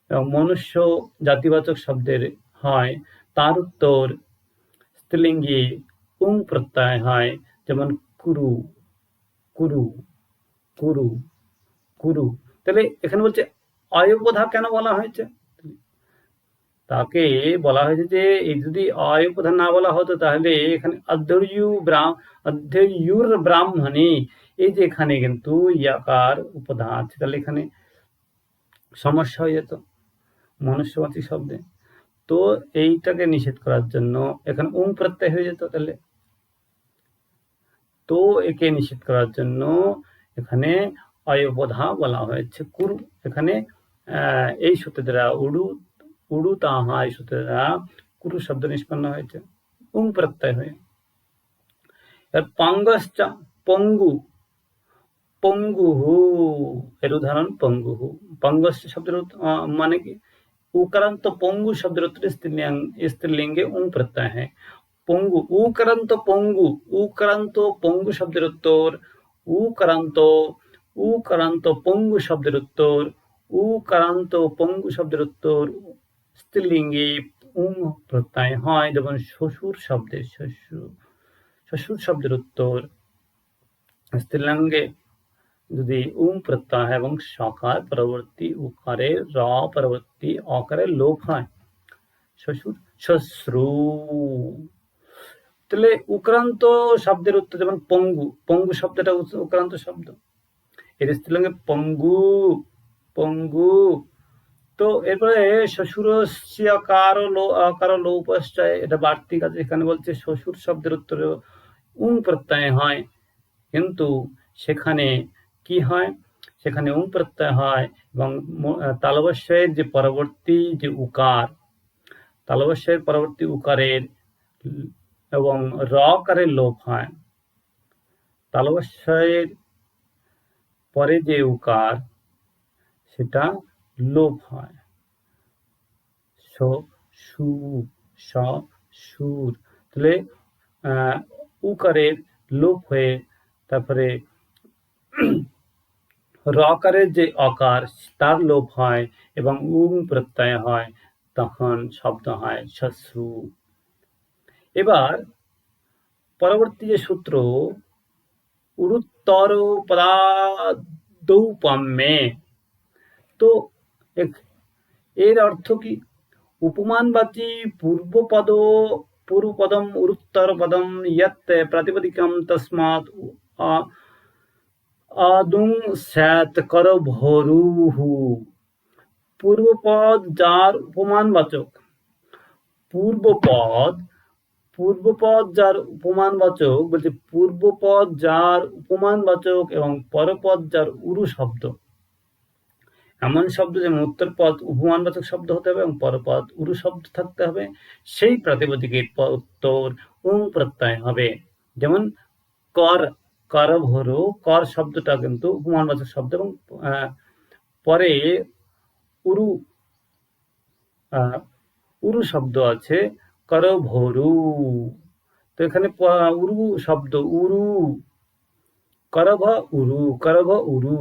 এবং মনুষ্য জাতিবাচক শব্দের হয়, তার উত্তর স্ত্রীলিঙ্গে উং প্রত্যয় হয়, যেমন কুরু কুরু কুরু কুরু। তাহলে এখানে বলছে অয়োপধা কেন বলা হয়েছে, তাকে বলা হয়েছে যে এই যদি অয়োপধা না বলা হতো তাহলে এখানে অধ্যয়ুর ব্রাহ্মণে, এই যে এখানে কিন্তু ইয়াকার উপধা আছে, তাহলে এখানে সমস্যা হয়ে যেত মনুষ্যবাচী শব্দে। তো এইটাকে নিষেধ করার জন্য এখানে উং প্রত্যয় হয়ে যেত, তাহলে তো একে নিষেধ করার জন্য এখানে অয়োপধা বলা হয়েছে কুরু। এখানে এই সূত্র দ্বারা উড়ু তাহা এই সূত্র দ্বারা কুরু শব্দ নিষ্পন্ন হয়েছে উং প্রত্যয় হয়ে। পঙ্গশ্চ পঙ্গুহু, এর উদাহরণ পঙ্গুহু। পঙ্গশ্চ শব্দের মানে কি, উকারান্ত পঙ্গু শব্দের উত্তর স্ত্রীলিঙ্গে উং প্রত্যয় है। পঙ্গু উকারান্ত পঙ্গু শব্দের উত্তর উকারান্ত পঙ্গু শব্দের উত্তর স্ত্রীলিঙ্গে উং প্রত্যয় হয়, যেমন শ্বশুর শব্দের উত্তর স্ত্রীলিঙ্গে যদি উম প্রত্যয় হয় এবং সকার পরবর্তী উকারে র পরবর্তী অকারে লোপ হয়, শ্বশুর শ্বশ্রু। তাহলে উক্রান্ত শব্দের উত্তর, যেমন পঙ্গু, পঙ্গু শব্দটা উক্রান্ত শব্দ, এর স্ত্রীলিঙ্গে পঙ্গু, পঙ্গু। তো এরপরে শ্বশুরস্য আকার লোপশ্চয়, এটা বার্তিক আছে, এখানে বলছে শ্বশুর শব্দের উত্তরে উং প্রত্যয় হয়, কিন্তু সেখানে কি হয়, সেখানে উং প্রত্যয় হয় এবং তালবস্যের যে পরবর্তী যে উকার, তালবস্যের পরবর্তী উকারের এবং র কারের লোপ হয়। তালবস্যের পরে যে উকার সেটা লোপ হয়, সু স সুর। তাহলে উকারের লোপ হয়ে তারপরে রকারের যে অকার তার লোপ হয় এবং উং প্রত্যয় হয়, তখন শব্দ হয় শ্বশ্রু। এবার পরবর্তী যে সূত্র, উরুত্তর পদাদৌপম্যে, তো এর অর্থ কি? উপমানবাচী পূর্বপদম উরুত্তর পদম ইয়ৎ প্রাতিপদিকম তস্মাৎ আদুং স্যাৎ করভরুঃ। পূর্বপদ যার উপমানবাচক, পূর্বপদ যার উপমানবাচক, বলছে পূর্বপদ যার উপমানবাচক এবং পরপদ যার উরু শব্দ, এমন শব্দ যেমন উত্তর পদ উপমানবাচক শব্দ হতে হবে এবং পরপদ উরু শব্দ থাকতে হবে, সেই প্রাতিপদিকের উত্তর উং প্রত্যয় হবে। যেমন কর, করভরু, কর শব্দটা কিন্তু উপমানবাচক শব্দ এবং পরে উরু উরু শব্দ আছে করভরু। তো এখানে উরু শব্দ, উরু, করভ উরু, করভ উরু।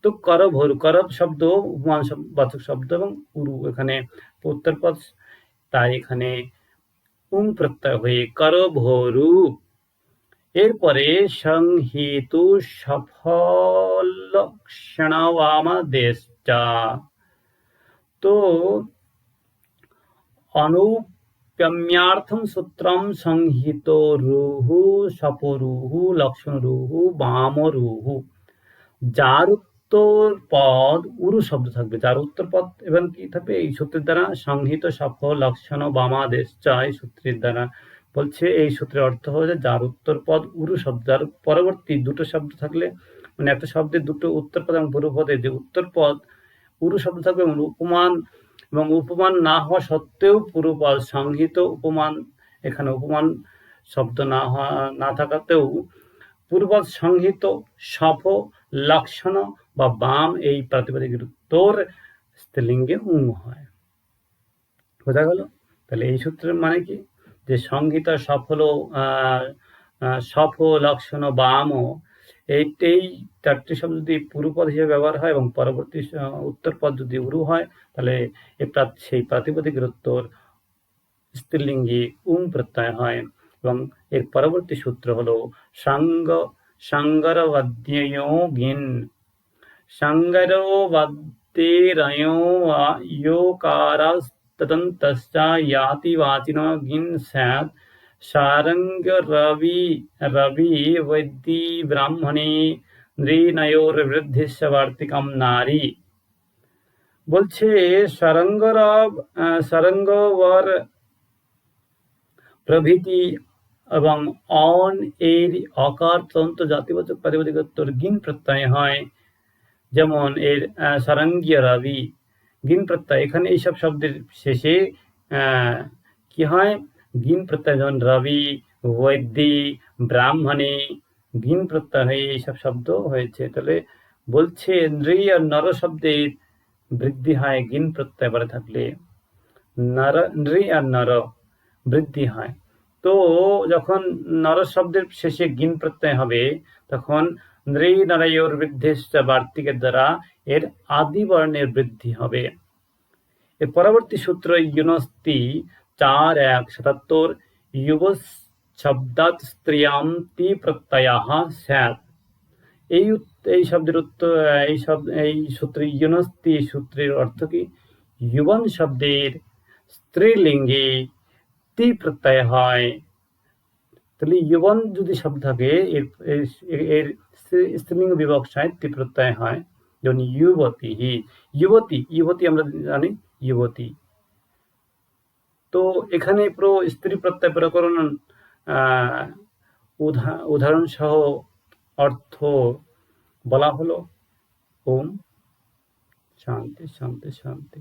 তো করভরু, করভ শব্দ উপমানবাচক শব্দ এবং উরু এখানে উত্তর পদ, তাই এখানে উং প্রত্যয় হয়ে করভরু। এরপরে সংহিতু সফলক্ষণবামাদেশটা, তো অনুপম্যার্থম সূত্রম সংহিতোরুঃ সপরুঃ লক্ষণরুঃ বামরুঃ। যার উত্তর পদ উরু শব্দ থাকবে, যার উত্তর পদ এবং কি থাকবে, এই সূত্রের দ্বারা সংহিত সফল লক্ষণ বামাদেশ, এই সূত্রের দ্বারা বলছে, এই সূত্রের অর্থ হচ্ছে যার উত্তর পদ উরু শব্দ, যার পরবর্তী দুটো শব্দ থাকলে, মানে একটা শব্দের দুটো উত্তর পদ এবং পূর্বপদে যে উত্তর পদ উরু শব্দ থাকবে এবং উপমান না হওয়া সত্ত্বেও পূর্বপদ সংহিত উপমান, এখানে উপমান শব্দ না থাকাতেও পূর্বপদ সংহিত সফ লক্ষণ বা বাম, এই প্রাতিপদিকের উত্তর স্ত্রীলিঙ্গে উং হয়। বোঝা গেল? তাহলে এই সূত্রের মানে কি, যে সংহিত সফল সফ লক্ষণ বাম, এই চারটি শব্দ যদি পূর্বপদ হিসেবে ব্যবহার হয় এবং পরবর্তী উত্তর পদ যদি উরু হয়, তাহলে সেই প্রাতিপদিকের উত্তর স্ত্রীলিঙ্গে উং প্রত্যয় হয়। এবং এর পরবর্তী সূত্র হলো সাঙ্গরবাদ্যয়োগিন, সাঙ্গরবাদ্যেরয়োকারাস্তদন্তশ্চ याति वाचिनो गिन स्यात् सारंगरवि वैद्य ब्राह्मणे नृनयोर्वृद्धिश्च वार्तिकम नारी। বলছে সারঙ্গবর প্রভৃতি এবং অন এর অকার তদন্ত জাতিবাচক প্রাতিপদিক উত্তর গিন প্রত্যয় হয়, যেমন এর সারঙ্গীয় রবি, গিন প্রত্যয়, এখানে এইসব শব্দের শেষে কি হয়, গিন প্রত্যয়, যেমন রবি, বৈদ্যি, ব্রাহ্মণে, গিন প্রত্যয় হয়ে এইসব শব্দ হয়েছে। তাহলে বলছে নৃ আর নর শব্দের বৃদ্ধি হয় গিন প্রত্যয় পরে থাকলে, নৃ আর নর বৃদ্ধি হয়। তো যখন নর শব্দের শেষে গিন প্রত্যয় হবে, তখন নৃ নরয়োর বৃদ্ধিশ্চ বার্তিকের দ্বারা এর আদি বর্ণের বৃদ্ধি হবে। এর পরবর্তী সূত্র ইউনস্তি 4:177, ইউবস শব্দাৎ স্ত্রিয়াম তি প্রত্যয়াঃ স্যাৎ। এই শব্দের উত্তর এই সূত্রে ইউনস্তি সূত্রের অর্থ কি? যুবন শব্দের স্ত্রীলিঙ্গে তি প্রত্যয় হয়। তাহলে যুবন যদি শব্দ থাকে এর স্ত্রীলিঙ্গ বিবক্ষায় তি প্রত্যয় হয়। যেমন যুবতী, যুবতী আমরা জানি যুবতী। তো এখানে পুরো স্ত্রী প্রত্যয় প্রকরণ উদাহরণ সহ অর্থ বলা হলো। ওম শান্তি শান্তি শান্তি।